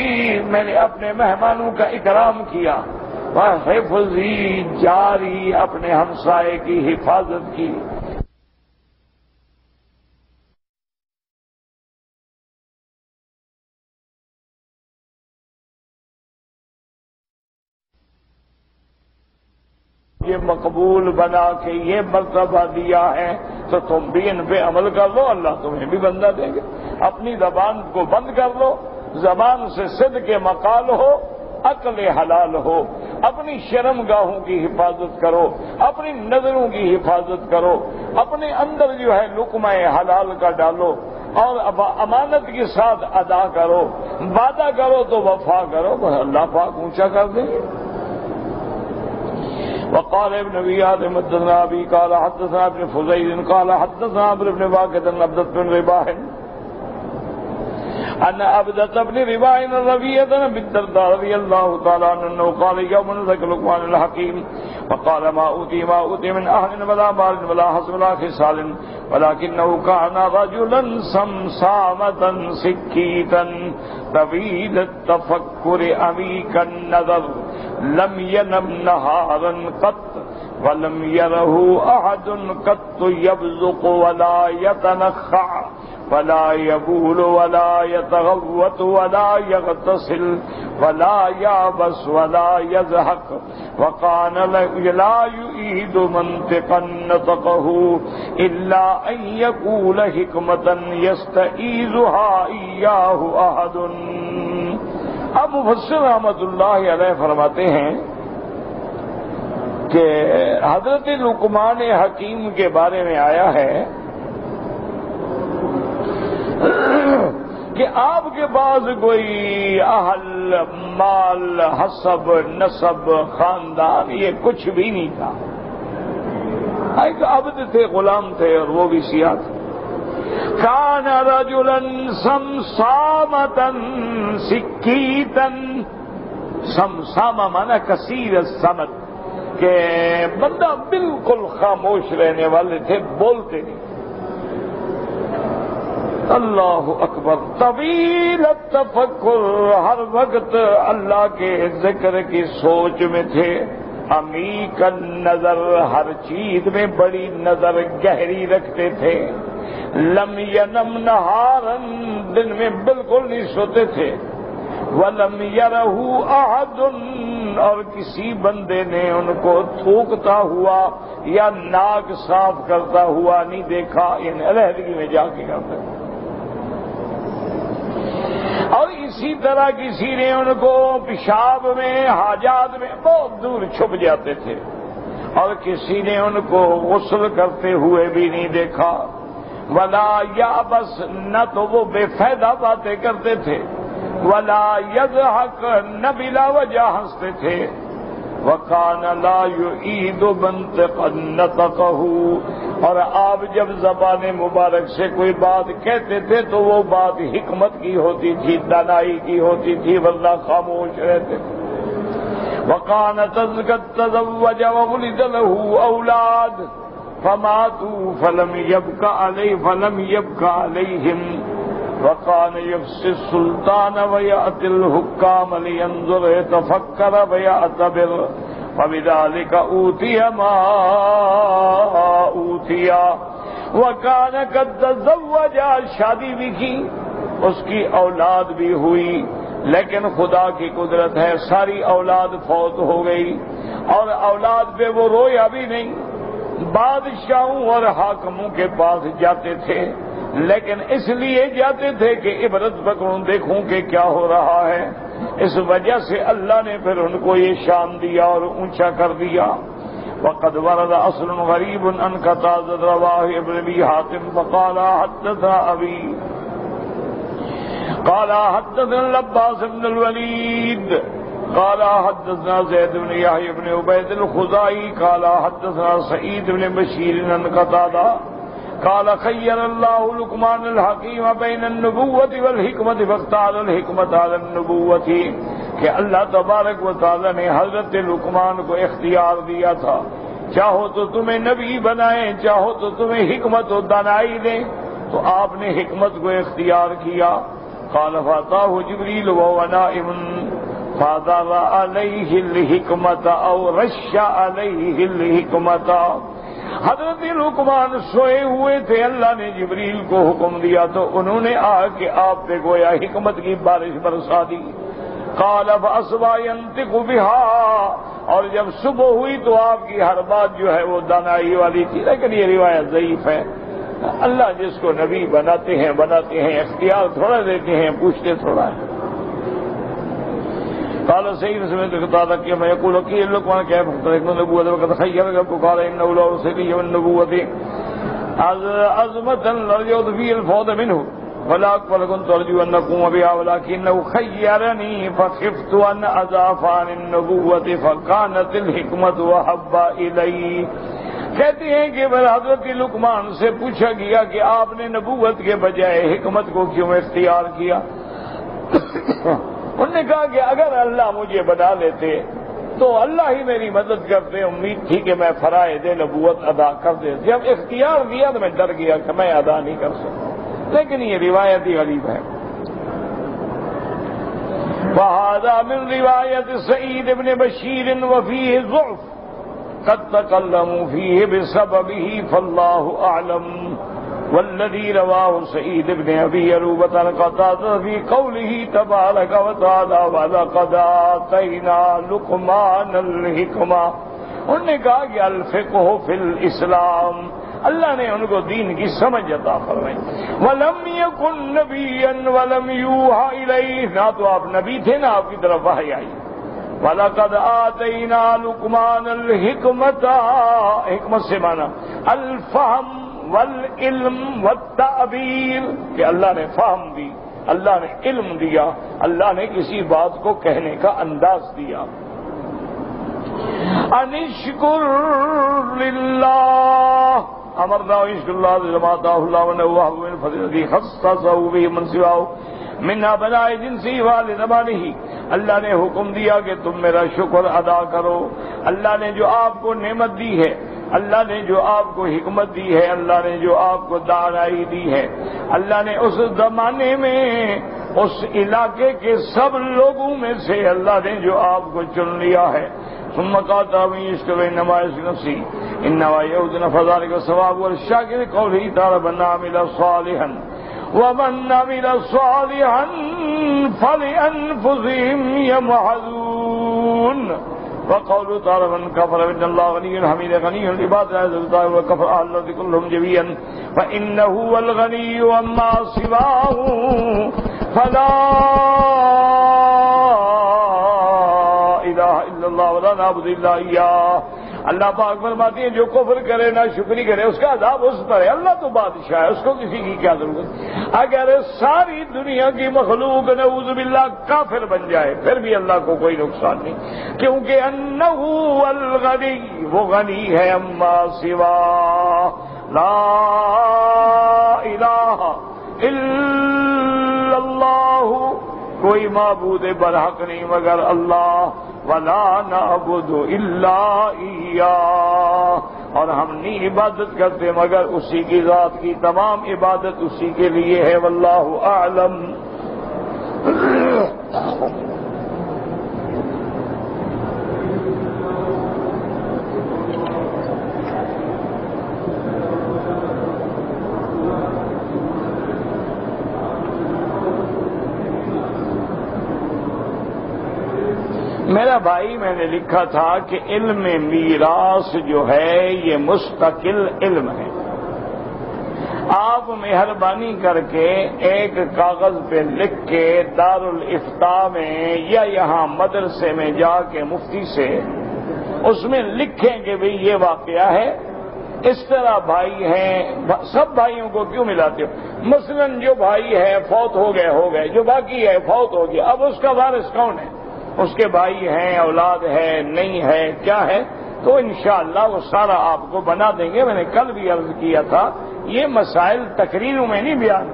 میں نے اپنے مہمانوں کا اکرام کیا، وحفظی جاری، اپنے ہمسائے کی حفاظت کی۔ یہ مقبول بنا کے یہ مرتبہ دیا ہے تو تم بھی ان پہ عمل کر لو، اللہ تمہیں بھی بندہ دیں گے۔ اپنی زبان کو بند کر لو، زبان سے صدق مقال ہو، عقل حلال ہو، اپنی شرمگاہوں کی حفاظت کرو، اپنی نظروں کی حفاظت کرو، اپنے اندر جو ہے لقمہ حلال کا ڈالو اور امانت کے ساتھ ادا کرو، وعدہ کرو تو وفا کرو، اللہ پاک اونچا کر دیں گے۔ وقال ابن ابي حاتم حدثنا ابي قال حدثنا ابن فضيل قال حدثنا عمرو بن واقد بن عبد بن رباح ان عبدة بن رباح الربيع بن الدرداء رضي الله تعالى عنه قال يوم ذكر لقمان الحكيم وقال ما اوتي من اهل ولا مال ولا حسب ولا خصال ولكنه كان رجلا صمصامة سكيتا طويل التفكر عميق النظر لم ينم نهارا قط ولم يره احد قط يبزق ولا يتنخع ولا يبول ولا يتغوط ولا يغتسل ولا يعبس ولا يزهق وكان لا يعيد منطقا نطقه إلا أن يقول حكمة يستعيذها إياه أحد۔ اب مفسر رحمۃ اللہ علیہ فرماتے ہیں کہ حضرت لقمان حکیم کے بارے میں آیا ہے کہ آپ کے پاس کوئی اہل، مال، حسب، نسب، خاندان یہ کچھ بھی نہیں تھا، ایک عبد تھے، غلام تھے، اور وہ بھی سیاہ تھے۔ کان رجلا صمصامۃ سکیتا، صمصامہ مانا کثیر الصمت، کہ بندہ بالکل خاموش رہنے والے تھے، بولتے نہیں۔ اللہ اکبر، طویل التفکر، ہر وقت اللہ کے ذکر کی سوچ میں تھے، عمیق النظر، ہر چیز میں بڑی نظر گہری رکھتے تھے، لم ینم نہارا، دن میں بالکل نہیں سوتے تھے، ولم یرہ احد، اور کسی بندے نے ان کو تھوکتا ہوا یا ناک صاف کرتا ہوا نہیں دیکھا، یعنی علیحدگی میں جا کے کرتے تھے۔ اور اسی طرح کسی نے ان کو پیشاب میں، حاجات میں بہت دور چھپ جاتے تھے، اور کسی نے ان کو غسل کرتے ہوئے بھی نہیں دیکھا، ولا یابس، نہ تو وہ بے فائدہ باتیں کرتے تھے، ولا یضحک، نہ بلا وجہ ہنستے تھے، وکان لا یعید منطقا نطقہ، اور آپ جب زبان مبارک سے کوئی بات کہتے تھے تو وہ بات حکمت کی ہوتی تھی، دانائی کی ہوتی تھی، ورنہ خاموش رہتے تھے۔ وکان تزوج وولد له اولاد فماتوا فلم يبق عليهم وكان يفسي السلطان ويأتي الحكام لينظر يتفكر ويعتبر فبذلك أوتي ما أوتي وكان قد تزوج، شادی بھی کی، اس کی اولاد بھی ہوئی، لیکن خدا کی قدرت ہے ساری اولاد فوت ہو گئی، اور اولاد پہ وہ رویا بھی نہیں، بادشاہوں اور حاکموں کے پاس جاتے تھے، لیکن اس لیے جاتے تھے کہ عبرت پکڑوں، دیکھوں کہ کیا ہو رہا ہے۔ اس وجہ سے اللہ نے پھر ان کو یہ شان دیا اور اونچا کر دیا۔ وقد ورد اصل غریب ان قتادہ رواہ ابن ابی حاتم فقال حدثنا ابی قال حدثنا العباس بن الولید قال حدثنا زید بن یحیی بن عبید الخزاعی قال حدثنا سعید بن بشیر عن قتادہ قال خیر اللہ لقمان الحکیم بین النبوۃ والحکمت فاختار الحکمت علی النبوۃ، کہ اللہ تبارک و تعالی نے حضرت لقمان کو اختیار دیا تھا، چاہو تو تمہیں نبی بنائیں، چاہو تو تمہیں حکمت و دانائی دیں، تو آپ نے حکمت کو اختیار کیا۔ قال فاتاه جبریل وهو نائم فاضر علیہ الحکمت او رش علیہ الحکمت، حضرت لقمان سوئے ہوئے تھے، اللہ نے جبریل کو حکم دیا تو انہوں نے آ کے آپ پہ گویا حکمت کی بارش برسا دی۔ قال فاصبح ينطق بها، اور جب صبح ہوئی تو آپ کی ہر بات جو ہے وہ دانائی والی تھی، لیکن یہ روایت ضعیف ہے۔ اللہ جس کو نبی بناتے ہیں اختیار تھوڑا دیتے ہیں، پوچھتے تھوڑا ہے۔ قال سيد سمعت قتادہ کہ میں یقول کہ لقمان کہہ مختلف نبوت وقت خیر رب قال انه لو رسلی والنبوت عظمت لرجوت في الفوض منه ولا كنت ارجو ان اقوم بها ولكنه خيرني فخفت ان اضاف عن النبوت فكانت الحكمة وحب الي۔ کہتے ہیں کہ حضرت لقمان سے پوچھا گیا کہ آپ نے نبوت کے بجائے حکمت کو کیوں اختیار کیا؟ انہوں نے کہا کہ اگر اللہ مجھے بنا لیتے تو اللہ ہی میری مدد کرتے، امید تھی کہ میں فرائض نبوت ادا کر دے، جب اختیار دیا تو میں ڈر گیا کہ میں ادا نہیں کر سکتا، لیکن یہ روایت ہی غریب ہے۔ وهذا من روایت سعید بن بشیر وفیہ ضعف قد تکلموا فیہ بسببہ فاللہ اعلم، والذی رواہ سعید بن ابی عروبۃ عن قتادہ فی قولہ تبارک وتعالی وَلَقَدْ آتَيْنَا لُقْمَانَ الْحِکْمَةَ، انہوں نے کہا کہ الفقہ فی الاسلام، اللہ نے ان کو دین کی سمجھ عطا فرمائی۔ وَلَمْ يَكُنْ نَبِيًّا وَلَمْ يُوحَ إِلَيْهِ، نہ تو آپ نبی تھے نہ آپ کی طرف وحی آئی۔ وَلَقَدْ آتَيْنَا لُقْمَانَ الْحِکْمَةَ، حکمت سے مانا الفہم والعلم والتعبیر، کہ اللہ نے فہم دی، اللہ نے علم دیا، اللہ نے کسی بات کو کہنے کا انداز دیا۔ انشکر للہ امرنا اشکر اللہ لما آتاہ اللہ ونوہب من فضلہ خصصہ به من سواہ من ابناء جنسی والزمانہ، اللہ نے حکم دیا کہ تم میرا شکر ادا کرو، اللہ نے جو آپ کو نعمت دی ہے، اللہ نے جو آپ کو حکمت دی ہے، اللہ نے جو آپ کو دانائی دی ہے، اللہ نے اس زمانے میں اس علاقے کے سب لوگوں میں سے اللہ نے جو آپ کو چن لیا ہے۔ ثم قال اشکر انما اشکر نفسی انما یعود فذلک الثواب والشاکر قوله تعالی من عمل صالحا ومن عمل صالحا فلأنفسهم يمحضون، وقوله تعالى من كفر بإن الله غني حميد غني العباد لا يزال وكفر أهل الأرض كلهم جميعا فإنه هو الغني وما سواه فلا إله إلا الله ولا نعبد إلا إياه۔ اللہ پاک فرماتے ہیں جو کفر کرے نہ شکری کرے اس کا عذاب اس پر ہے، اللہ تو بادشاہ ہے، اس کو کسی کی کیا ضرورت؟ اگر ساری دنیا کی مخلوق نعوذ باللہ کافر بن جائے پھر بھی اللہ کو کوئی نقصان نہیں، کیونکہ انہ الغنی، وہ غنی ہے، اما سوا لا الہ الا اللہ، کوئی معبود برحق نہیں مگر اللہ، ولا نعبد الا ایاہ، اور ہم نہیں عبادت کرتے مگر اسی کی ذات کی، تمام عبادت اسی کے لیے ہے، واللہ اعلم۔ میرا بھائی میں نے لکھا تھا کہ علم میراث جو ہے یہ مستقل علم ہے. آپ مہربانی کر کے ایک کاغذ پہ لکھ کے دارالافتاء میں یا یہاں مدرسے میں جا کے مفتی سے اس میں لکھیں کہ بھئی یہ واقعہ ہے. اس طرح بھائی ہیں، سب بھائیوں کو کیوں ملاتے ہو؟ مثلا جو بھائی ہے فوت ہو گئے، جو باقی ہے فوت ہو گیا، اب اس کا وارث کون ہے؟ اس کے بھائی ہیں، اولاد ہے، نہیں ہے، کیا ہے؟ تو انشاءاللہ وہ سارا آپ کو بنا دیں گے. میں نے کل بھی عرض کیا تھا یہ مسائل تقریروں میں نہیں بیان.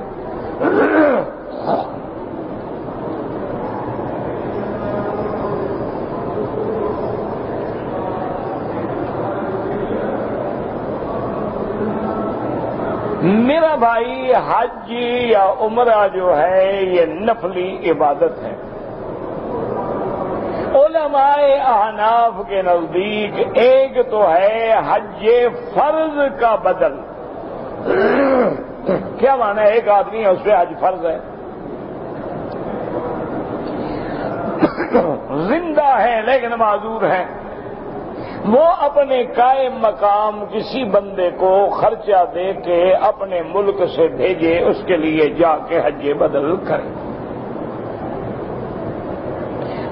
میرا بھائی حج یا عمرہ جو ہے یہ نفلی عبادت ہے. علماء احناف کے نزدیک ایک تو ہے حج فرض کا بدل. کیا معنی ہے؟ ایک آدمی ہے اس پہ حج فرض ہے، زندہ ہے لیکن معذور ہے، وہ اپنے قائم مقام کسی بندے کو خرچہ دے کے اپنے ملک سے بھیجے، اس کے لیے جا کے حج بدل کرے.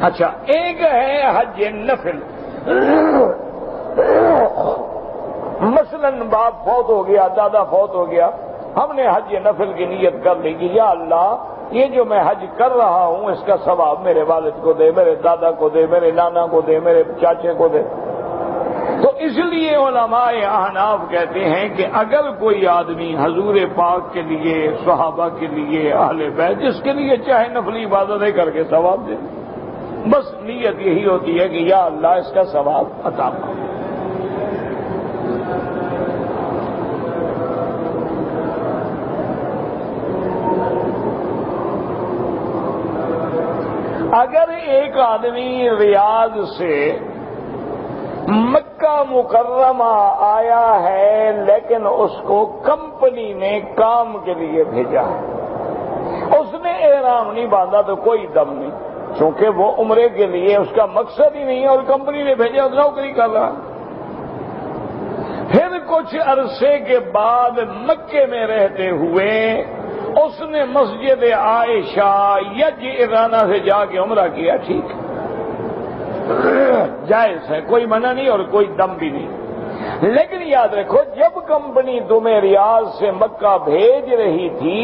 اچھا، ایک ہے حج نفل. مثلا باپ فوت ہو گیا، دادا فوت ہو گیا، ہم نے حج نفل کی نیت کر لی کہ یا اللہ یہ جو میں حج کر رہا ہوں اس کا ثواب میرے والد کو دے، میرے دادا کو دے، میرے نانا کو دے، میرے چاچے کو دے. تو اس لیے علماء احناف کہتے ہیں کہ اگر کوئی آدمی حضور پاک کے لیے، صحابہ کے لیے، اہل بیت، جس کے لیے چاہے نفلی عبادتیں کر کے ثواب دے، بس نیت یہی ہوتی ہے کہ یا اللہ اس کا ثواب عطا فرما. اگر ایک آدمی ریاض سے مکہ مکرمہ آیا ہے لیکن اس کو کمپنی نے کام کے لیے بھیجا ہے، اس نے احرام نہیں باندھا تو کوئی دم نہیں، چونکہ وہ عمرے کے لیے اس کا مقصد ہی نہیں ہے اور کمپنی نے بھیجا تو نوکری کر رہا. پھر کچھ عرصے کے بعد مکے میں رہتے ہوئے اس نے مسجد عائشہ یا جعرانہ سے جا کے عمرہ کیا، ٹھیک جائز ہے، کوئی منع نہیں اور کوئی دم بھی نہیں. لیکن یاد رکھو جب کمپنی تمہیں ریاض سے مکہ بھیج رہی تھی،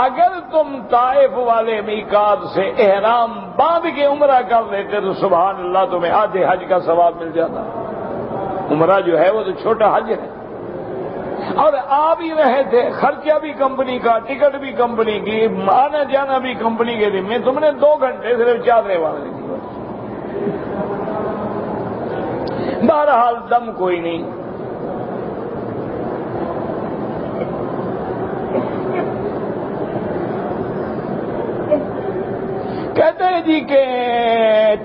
اگر تم طائف والے میقات سے احرام باندھ کے عمرہ کر لیتے تو سبحان اللہ تمہیں آدھے حج کا ثواب مل جاتا. عمرہ جو ہے وہ تو چھوٹا حج ہے، اور آ بھی رہے تھے، خرچہ بھی کمپنی کا، ٹکٹ بھی کمپنی کی، آنا جانا بھی کمپنی کے ذمہ، تم نے 2 گھنٹے صرف چادریں باندھ لی. بہرحال دم کوئی نہیں. کہتے ہیں جی کہ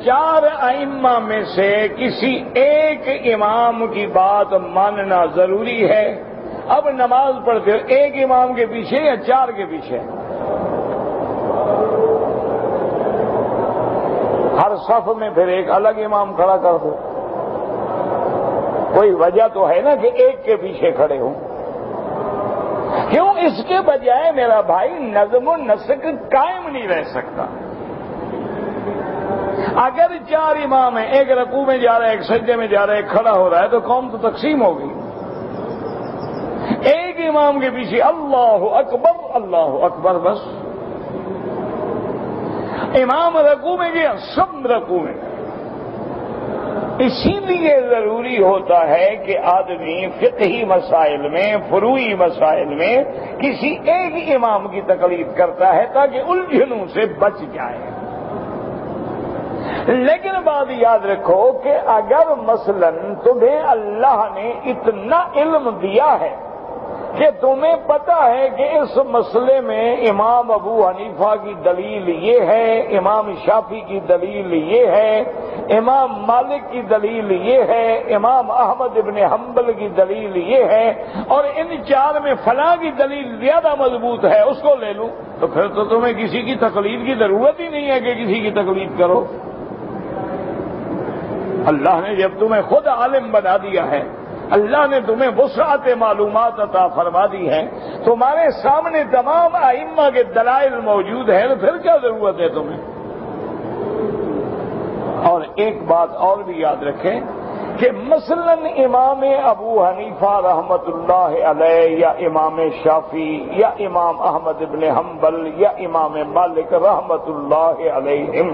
4 ائمہ میں سے کسی ایک امام کی بات ماننا ضروری ہے. اب نماز پڑھتے ہو ایک امام کے پیچھے یا 4 کے پیچھے؟ ہر صف میں پھر ایک الگ امام کھڑا کر دو. کوئی وجہ تو ہے نا کہ ایک کے پیچھے کھڑے ہوں. کیوں؟ اس کے بجائے میرا بھائی نظم و نسق قائم نہیں رہ سکتا. اگر 4 امام ہیں، ایک رکوع میں جا رہا ہے، ایک سجدے میں جا رہا ہے، ایک کھڑا ہو رہا ہے، تو قوم تو تقسیم ہو گئی. ایک امام کے پیچھے اللہ اکبر اللہ اکبر، بس امام رکوع میں گیا، سب رکوع میں. اسی لیے ضروری ہوتا ہے کہ آدمی فقہی مسائل میں، فروعی مسائل میں کسی ایک امام کی تقلید کرتا ہے تاکہ الجھنوں سے بچ جائے. لیکن بات یاد رکھو کہ اگر مثلا تمہیں اللہ نے اتنا علم دیا ہے کہ تمہیں پتا ہے کہ اس مسئلے میں امام ابو حنیفہ کی دلیل یہ ہے، امام شافعی کی دلیل یہ ہے، امام مالک کی دلیل یہ ہے، امام احمد ابن حنبل کی دلیل یہ ہے، اور ان 4 میں فلاں کی دلیل زیادہ مضبوط ہے، اس کو لے لوں، تو پھر تو تمہیں کسی کی تقلید کی ضرورت ہی نہیں ہے کہ کسی کی تقلید کرو. اللہ نے جب تمہیں خود عالم بنا دیا ہے، اللہ نے تمہیں وسعت معلومات عطا فرما دی ہے، تمہارے سامنے تمام ائمہ کے دلائل موجود ہیں، تو پھر کیا ضرورت ہے تمہیں؟ اور ایک بات اور بھی یاد رکھیں کہ مثلا امام ابو حنیفہ رحمت اللہ علیہ یا امام شافعی یا امام احمد ابن حنبل یا امام مالک رحمت اللہ علیہم،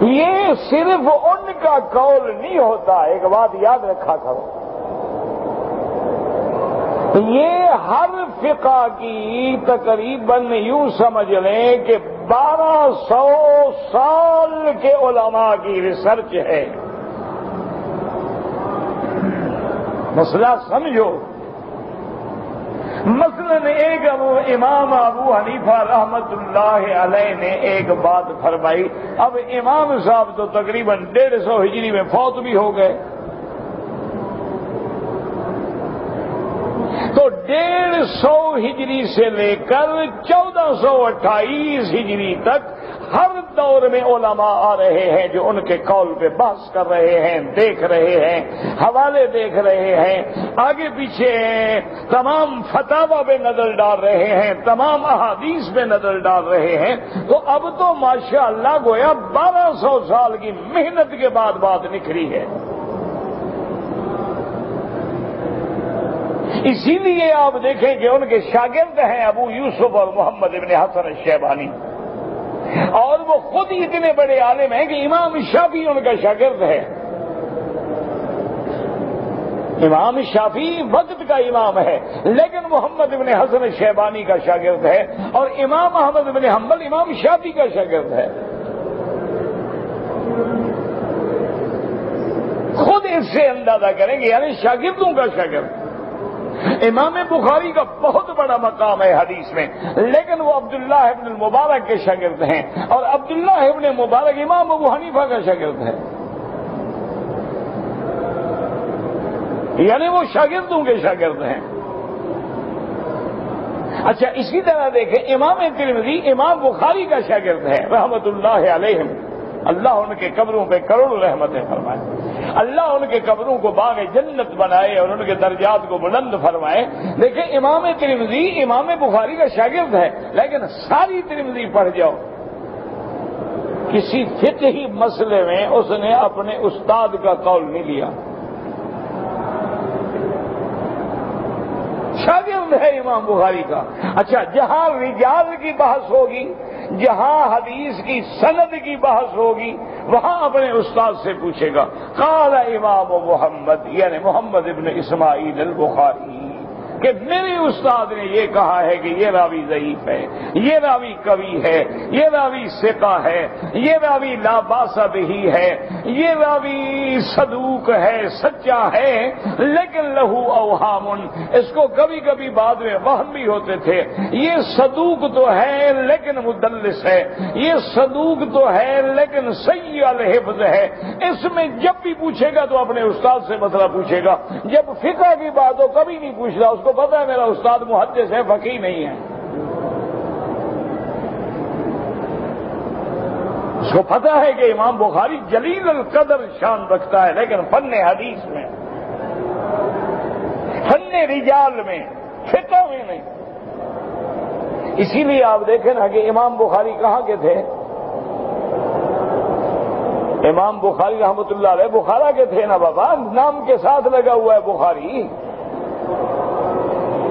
یہ صرف ان کا قول نہیں ہوتا، ایک بات یاد رکھا کرو، یہ ہر فقہ کی تقریباً یوں سمجھ لیں کہ 1200 سال کے علماء کی ریسرچ ہے۔ مسئلہ سمجھو، مثلا ایک امام ابو حنیفہ رحمت اللہ علیہ نے ایک بات فرمائی، اب امام صاحب تو تقریباً 150 ہجری میں فوت بھی ہو گئے، تو 150 ہجری سے لے کر 1428 ہجری تک ہر دور میں علماء آ رہے ہیں جو ان کے قول پہ بحث کر رہے ہیں، دیکھ رہے ہیں، حوالے دیکھ رہے ہیں، آگے پیچھے تمام فتاوی پہ نظر ڈال رہے ہیں، تمام احادیث پہ نظر ڈال رہے ہیں، تو اب تو ماشاءاللہ گویا 1200 سال کی محنت کے بعد بات نکلی ہے۔ اسی لیے آپ دیکھیں کہ ان کے شاگرد ہیں ابو یوسف اور محمد ابن حسن الشیبانی، اور وہ خود ہی اتنے بڑے عالم ہیں کہ امام شافعی ان کا شاگرد ہے۔ امام شافعی وقت کا امام ہے لیکن محمد ابن حسن الشیبانی کا شاگرد ہے، اور امام احمد ابن حنبل امام شافعی کا شاگرد ہے۔ خود اس سے اندازہ کریں گے، یعنی شاگردوں کا شاگرد۔ امام بخاری کا بہت بڑا مقام ہے حدیث میں، لیکن وہ عبداللہ ابن المبارک کے شاگرد ہیں، اور عبداللہ ابن مبارک امام ابو حنیفہ کا شاگرد ہے، یعنی وہ شاگردوں کے شاگرد ہیں۔ اچھا، اسی طرح دیکھیں امام ترمذی امام بخاری کا شاگرد ہے رحمت اللہ علیہم، اللہ ان کے قبروں پہ کروڑوں رحمتیں فرمائے، اللہ ان کے قبروں کو باغ جنت بنائے اور ان کے درجات کو بلند فرمائے۔ دیکھیں امام ترمذی امام بخاری کا شاگرد ہے، لیکن ساری ترمذی پڑھ جاؤ، کسی فقہی مسئلے میں اس نے اپنے استاد کا قول نہیں لیا، شاگرد ہے امام بخاری کا۔ اچھا، جہاں رجال کی بحث ہوگی، جہاں حدیث کی سند کی بحث ہوگی، وہاں اپنے استاد سے پوچھے گا، قال امام محمد، یعنی محمد ابن اسماعیل البخاری، کہ میرے استاد نے یہ کہا ہے کہ یہ راوی ضعیف ہے، یہ راوی قوی ہے، یہ راوی ثقہ ہے، یہ راوی لا باس بہ ہے، یہ راوی صدوق ہے، سچا ہے، لیکن لہو اوہام، اس کو کبھی کبھی بعد میں وہم بھی ہوتے تھے، یہ صدوق تو ہے لیکن مدلس ہے، یہ صدوق تو ہے لیکن سیء الحفظ ہے۔ اس میں جب بھی پوچھے گا تو اپنے استاد سے مسئلہ پوچھے گا، جب فقہ کی بات ہو کبھی نہیں پوچھتا، اس کو پتا ہے میرا استاد محدث ہے، فقیہ نہیں ہے، اس کو پتا ہے کہ امام بخاری جلیل القدر شان رکھتا ہے، لیکن فن حدیث میں، فن رجال میں، فقہ میں نہیں۔ اسی لیے آپ دیکھیں نا کہ امام بخاری کہاں کے تھے؟ امام بخاری رحمت اللہ علیہ بخارا کے تھے نا بابا، نام کے ساتھ لگا ہوا ہے بخاری،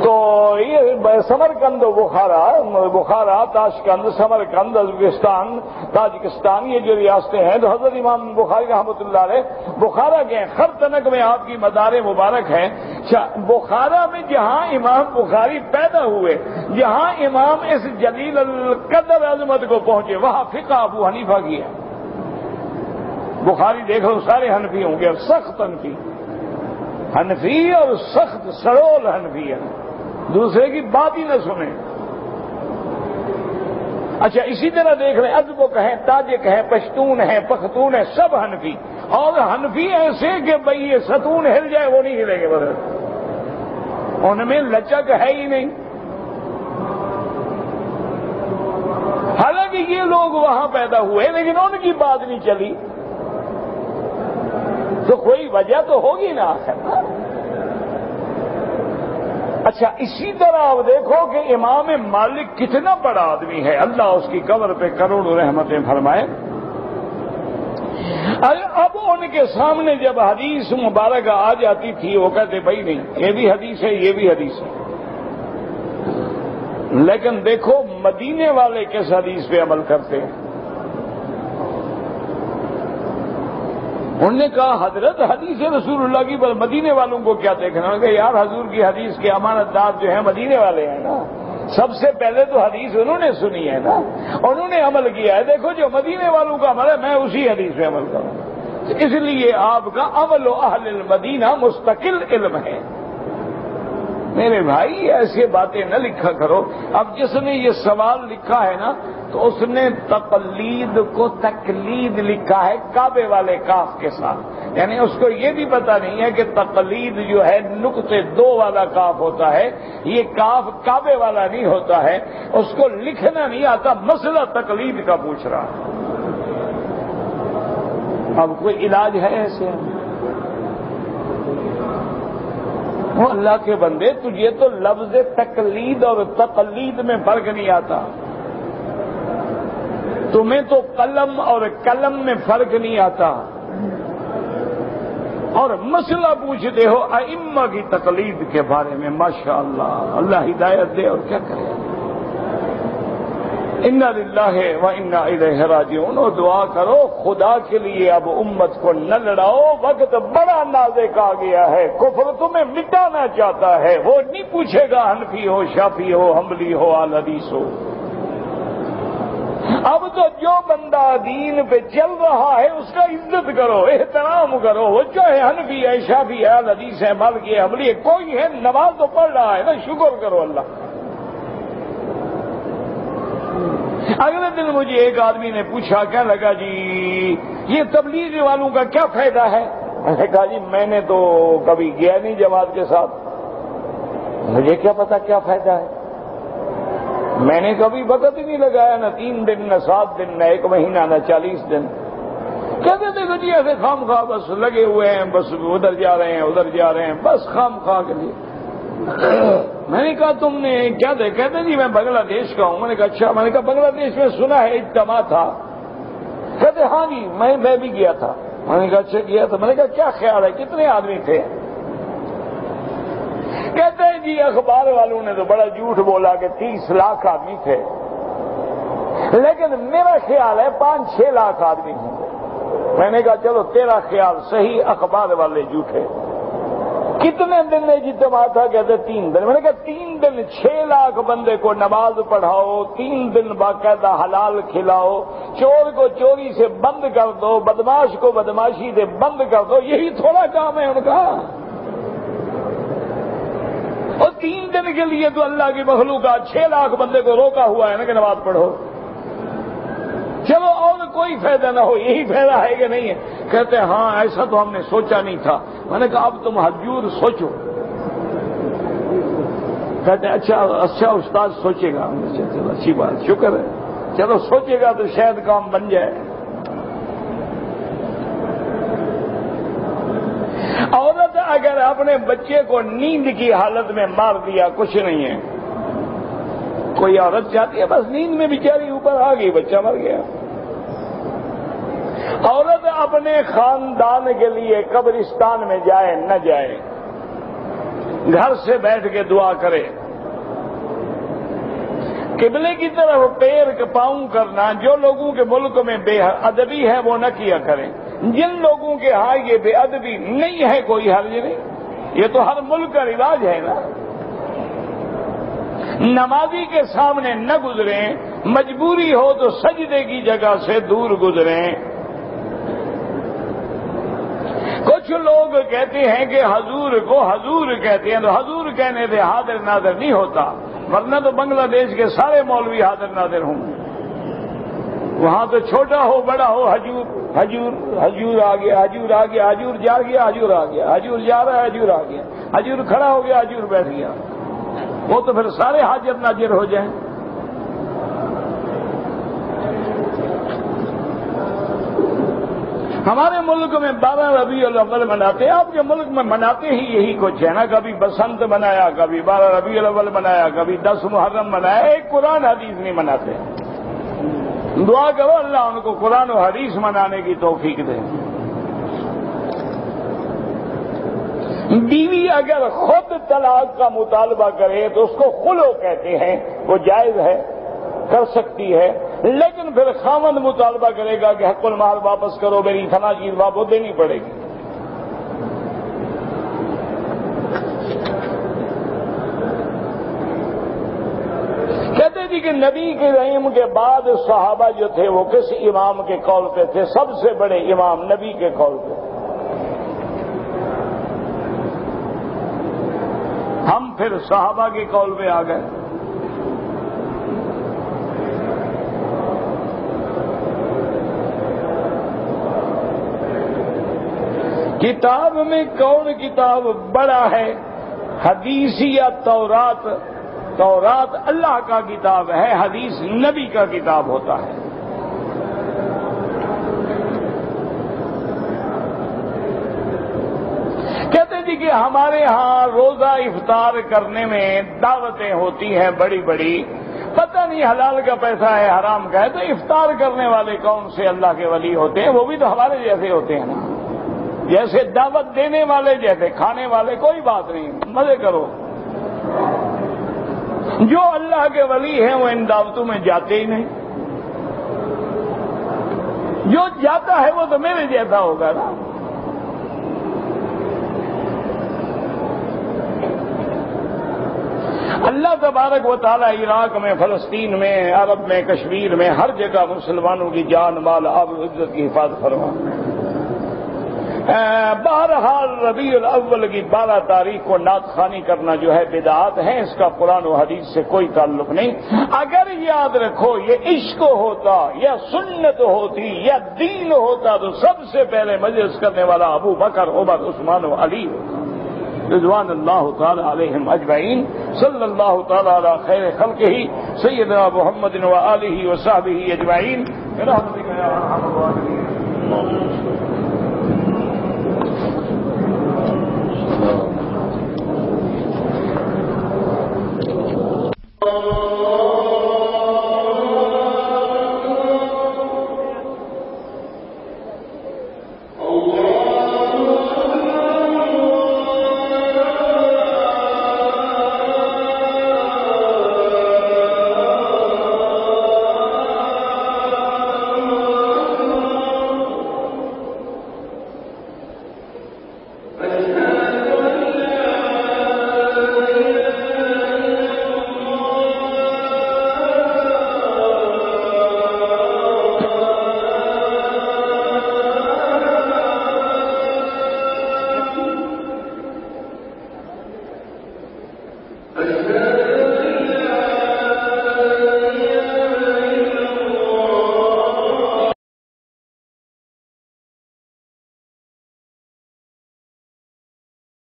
تو یہ سمرقند و بخارا، تاشقند، سمرقند، ازبکستان، تاجکستان، یہ جو ریاستیں ہیں، تو حضرت امام بخاری رحمۃ اللہ علیہ بخارا کے ہیں، خرطنک میں آپ کی مدار مبارک ہے۔ بخارا میں جہاں امام بخاری پیدا ہوئے، جہاں امام اس جلیل القدر عظمت کو پہنچے، وہاں فقہ ابو حنیفہ کی ہے۔ بخاری دیکھ لو، سارے حنفی ہوں گے، سخت حنفی اور سخت سڑول حنفی ہے، دوسرے کی بات ہی نہ سنیں۔ اچھا، اسی طرح دیکھ لیں، ازبک ہیں، تاجک ہیں، پشتون ہیں، پختون ہیں، سب حنفی، اور حنفی ایسے کہ بھئی یہ ستون ہل جائے وہ نہیں ہلیں گے، بدل ان میں لچک ہے ہی نہیں۔ حالانکہ یہ لوگ وہاں پیدا ہوئے لیکن ان کی بات نہیں چلی، تو کوئی وجہ تو ہوگی نا آخر نا۔ اچھا اسی طرح آپ دیکھو کہ امام مالک کتنا بڑا آدمی ہے، اللہ اس کی قبر پہ کروڑوں رحمتیں فرمائے۔ اب ان کے سامنے جب حدیث مبارکہ آ جاتی تھی وہ کہتے بھائی نہیں، یہ بھی حدیث ہے یہ بھی حدیث ہے، لیکن دیکھو مدینے والے کس حدیث پہ عمل کرتے ہیں۔ انہوں نے کہا حضرت حدیث رسول اللہ کی، پر مدینے والوں کو کیا دیکھنا؟ انہوں نے کہا یار حضور کی حدیث کے امانت دار جو ہیں مدینے والے ہیں نا، سب سے پہلے تو حدیث انہوں نے سنی ہے نا، انہوں نے عمل کیا ہے، دیکھو جو مدینے والوں کا عمل ہے میں اسی حدیث پہ عمل کروں، اس لیے آپ کا عمل اہل المدینہ مستقل علم ہے۔ میرے بھائی ایسے باتیں نہ لکھا کرو۔ اب جس نے یہ سوال لکھا ہے نا تو اس نے تقلید کو تقلید لکھا ہے کعبے والے کاف کے ساتھ، یعنی اس کو یہ بھی پتہ نہیں ہے کہ تقلید جو ہے نقطے دو والا کاف ہوتا ہے، یہ کاف کعبے والا نہیں ہوتا ہے، اس کو لکھنا نہیں آتا، مسئلہ تقلید کا پوچھ رہا۔ اب کوئی علاج ہے ایسے؟ وہ اللہ کے بندے تجھے تو لفظ تقلید اور تقلید میں فرق نہیں آتا، تمہیں تو قلم اور قلم میں فرق نہیں آتا، اور مسئلہ پوچھتے ہو ائمہ کی تقلید کے بارے میں۔ ماشاءاللہ اللہ ہدایت دے، اور کیا کرے۔ انا للہ و انا الیہ راجعون، اور دعا کرو خدا کے لیے اب امت کو نہ لڑاؤ، وقت بڑا نازک آ گیا ہے، کفر تمہیں مٹانا چاہتا ہے، وہ نہیں پوچھے گا حنفی ہو شافعی ہو حنبلی ہو اہل حدیث ہو۔ اب تو جو بندہ دین پہ چل رہا ہے اس کا عزت کرو، احترام کرو، وہ چاہے حنفی ہے شافعی ہے اہل حدیث ہے مالکی ہے حنبلی ہے، کوئی ہے نماز تو پڑھ رہا ہے نا، شکر کرو اللہ۔ اگلے دن مجھے ایک آدمی نے پوچھا، کیا لگا جی یہ تبلیغ والوں کا کیا فائدہ ہے؟ میں نے کہا جی میں نے تو کبھی گیا نہیں جماعت کے ساتھ، مجھے کیا پتا کیا فائدہ ہے، میں نے کبھی وقت ہی نہیں لگایا، نہ 3 دن نہ 7 دن نہ 1 مہینہ نہ 40 دن۔ کہتے دیکھو جی ایسے خام خواہ بس لگے ہوئے ہیں، بس ادھر جا رہے ہیں ادھر جا رہے ہیں، بس خام خواہ کے لیے۔ میں نے کہا تم نے کیا دے؟ کہتے جی میں بنگلہ دیش کا ہوں۔ میں نے کہا اچھا۔ میں نے کہا بنگلہ دیش میں سنا ہے اجتماع تھا؟ کہتے ہاں جی میں بھی گیا تھا۔ میں نے کہا اچھا گیا تھا۔ میں نے کہا کیا خیال ہے کتنے آدمی تھے؟ کہتے ہیں جی اخبار والوں نے تو بڑا جھوٹ بولا کہ 30 لاکھ آدمی تھے، لیکن میرا خیال ہے 5-6 لاکھ آدمی ہوں گے۔ میں نے کہا چلو تیرا خیال صحیح، اخبار والے جھوٹے۔ کتنے دن اجتماع تھا؟ کہتے 3 دن۔ میں نے کہا 3 دن 6 لاکھ بندے کو نماز پڑھاؤ، 3 دن باقاعدہ حلال کھلاؤ، چور کو چوری سے بند کر دو، بدماش کو بدماشی سے بند کر دو، یہی تھوڑا کام ہے ان کا؟ اور 3 دن کے لیے تو اللہ کی مخلوقات 6 لاکھ بندے کو روکا ہوا ہے نا کہ نماز پڑھو۔ چلو اور کوئی فائدہ نہ ہو، یہی فائدہ ہے کہ نہیں ہے؟ کہتے ہیں ہاں ایسا تو ہم نے سوچا نہیں تھا۔ میں نے کہا اب تم حضور سوچو۔ کہتے ہیں اچھا استاد سوچے گا۔ چلو اچھی بات، شکر ہے، چلو سوچے گا تو شاید کام بن جائے۔ عورت اگر اپنے بچے کو نیند کی حالت میں مار دیا کچھ نہیں ہے، کوئی عورت چاہتی ہے بس نیند میں بیچاری اوپر آ گئی بچہ مر گیا۔ عورت اپنے خاندان کے لیے قبرستان میں جائے نہ جائے، گھر سے بیٹھ کے دعا کرے، قبلے کی طرف پیر پاؤں کرنا جو لوگوں کے ملک میں بے ادبی ہے وہ نہ کیا کریں، جن لوگوں کے ہاں یہ بے ادبی نہیں ہے کوئی حرج نہیں، یہ تو ہر ملک کا رواج ہے نا۔ نمازی کے سامنے نہ گزریں، مجبوری ہو تو سجدے کی جگہ سے دور گزریں۔ کچھ لوگ کہتے ہیں کہ حضور کو حضور کہتے ہیں، تو حضور کہنے سے حاضر ناظر نہیں ہوتا، ورنہ تو بنگلہ دیش کے سارے مولوی حاضر ناظر ہوں، وہاں تو چھوٹا ہو بڑا ہو حضور حضور حضور آ گیا، حضور آ گیا، حضور جا گیا، حضور آ گیا، حضور جا رہا ہے، حضور آ گیا، حضور کھڑا ہو گیا، حضور بیٹھ گیا، وہ تو پھر سارے حاضر ناظر ہو جائیں۔ ہمارے ملک میں 12 ربیع الاول مناتے ہیں، آپ کے ملک میں مناتے ہی یہی کچھ ہے نا، کبھی بسنت منایا، کبھی 12 ربیع الاول منایا، کبھی 10 محرم منایا، ایک قرآن حدیث نہیں مناتے۔ دعا کرو اللہ ان کو قرآن و حدیث منانے کی توفیق دے۔ بیوی اگر خود طلاق کا مطالبہ کرے تو اس کو خلو کہتے ہیں، وہ جائز ہے، کر سکتی ہے، لیکن پھر خاوند مطالبہ کرے گا کہ حق المال واپس کرو، میری فلاں چیز واپس دینی پڑے گی۔ کہتے تھے کہ نبی کے رحم کے بعد صحابہ جو تھے وہ کس امام کے قول پہ تھے؟ سب سے بڑے امام نبی کے قول پہ۔ ہم پھر صحابہ کے قول پہ آ گئے۔ کتاب میں کون کتاب بڑا ہے، حدیث یا تورات؟ تورات اللہ کا کتاب ہے، حدیث نبی کا کتاب ہوتا ہے۔ کہتے تھے کہ ہمارے ہاں روزہ افطار کرنے میں دعوتیں ہوتی ہیں بڑی بڑی، پتہ نہیں حلال کا پیسہ ہے حرام کا ہے، تو افطار کرنے والے کون سے اللہ کے ولی ہوتے ہیں؟ وہ بھی تو ہمارے جیسے ہوتے ہیں نا، جیسے دعوت دینے والے جیسے کھانے والے، کوئی بات نہیں، مزے کرو۔ جو اللہ کے ولی ہیں وہ ان دعوتوں میں جاتے ہی نہیں، جو جاتا ہے وہ تو میرے جیسا ہوگا نا۔ اللہ تبارک و تعالی عراق میں، فلسطین میں، عرب میں، کشمیر میں، ہر جگہ مسلمانوں کی جان مال آبرو عزت کی حفاظت فرما۔ بہرحال ربیع الاول کی 12 تاریخ کو نعت خوانی کرنا جو ہے بدعات ہے، اس کا قرآن و حدیث سے کوئی تعلق نہیں۔ اگر یاد رکھو یہ عشق ہوتا یا سنت ہوتی یا دین ہوتا تو سب سے پہلے مجلس کرنے والا ابو بکر، عمر، عثمان و علی رضوان اللہ تعالی علیہم اجمعین۔ صلی اللہ تعالی علی خیر خلقہ سیدنا محمد و آلہ و صحبہ اجمعین برحمتک یا ارحم الراحمین۔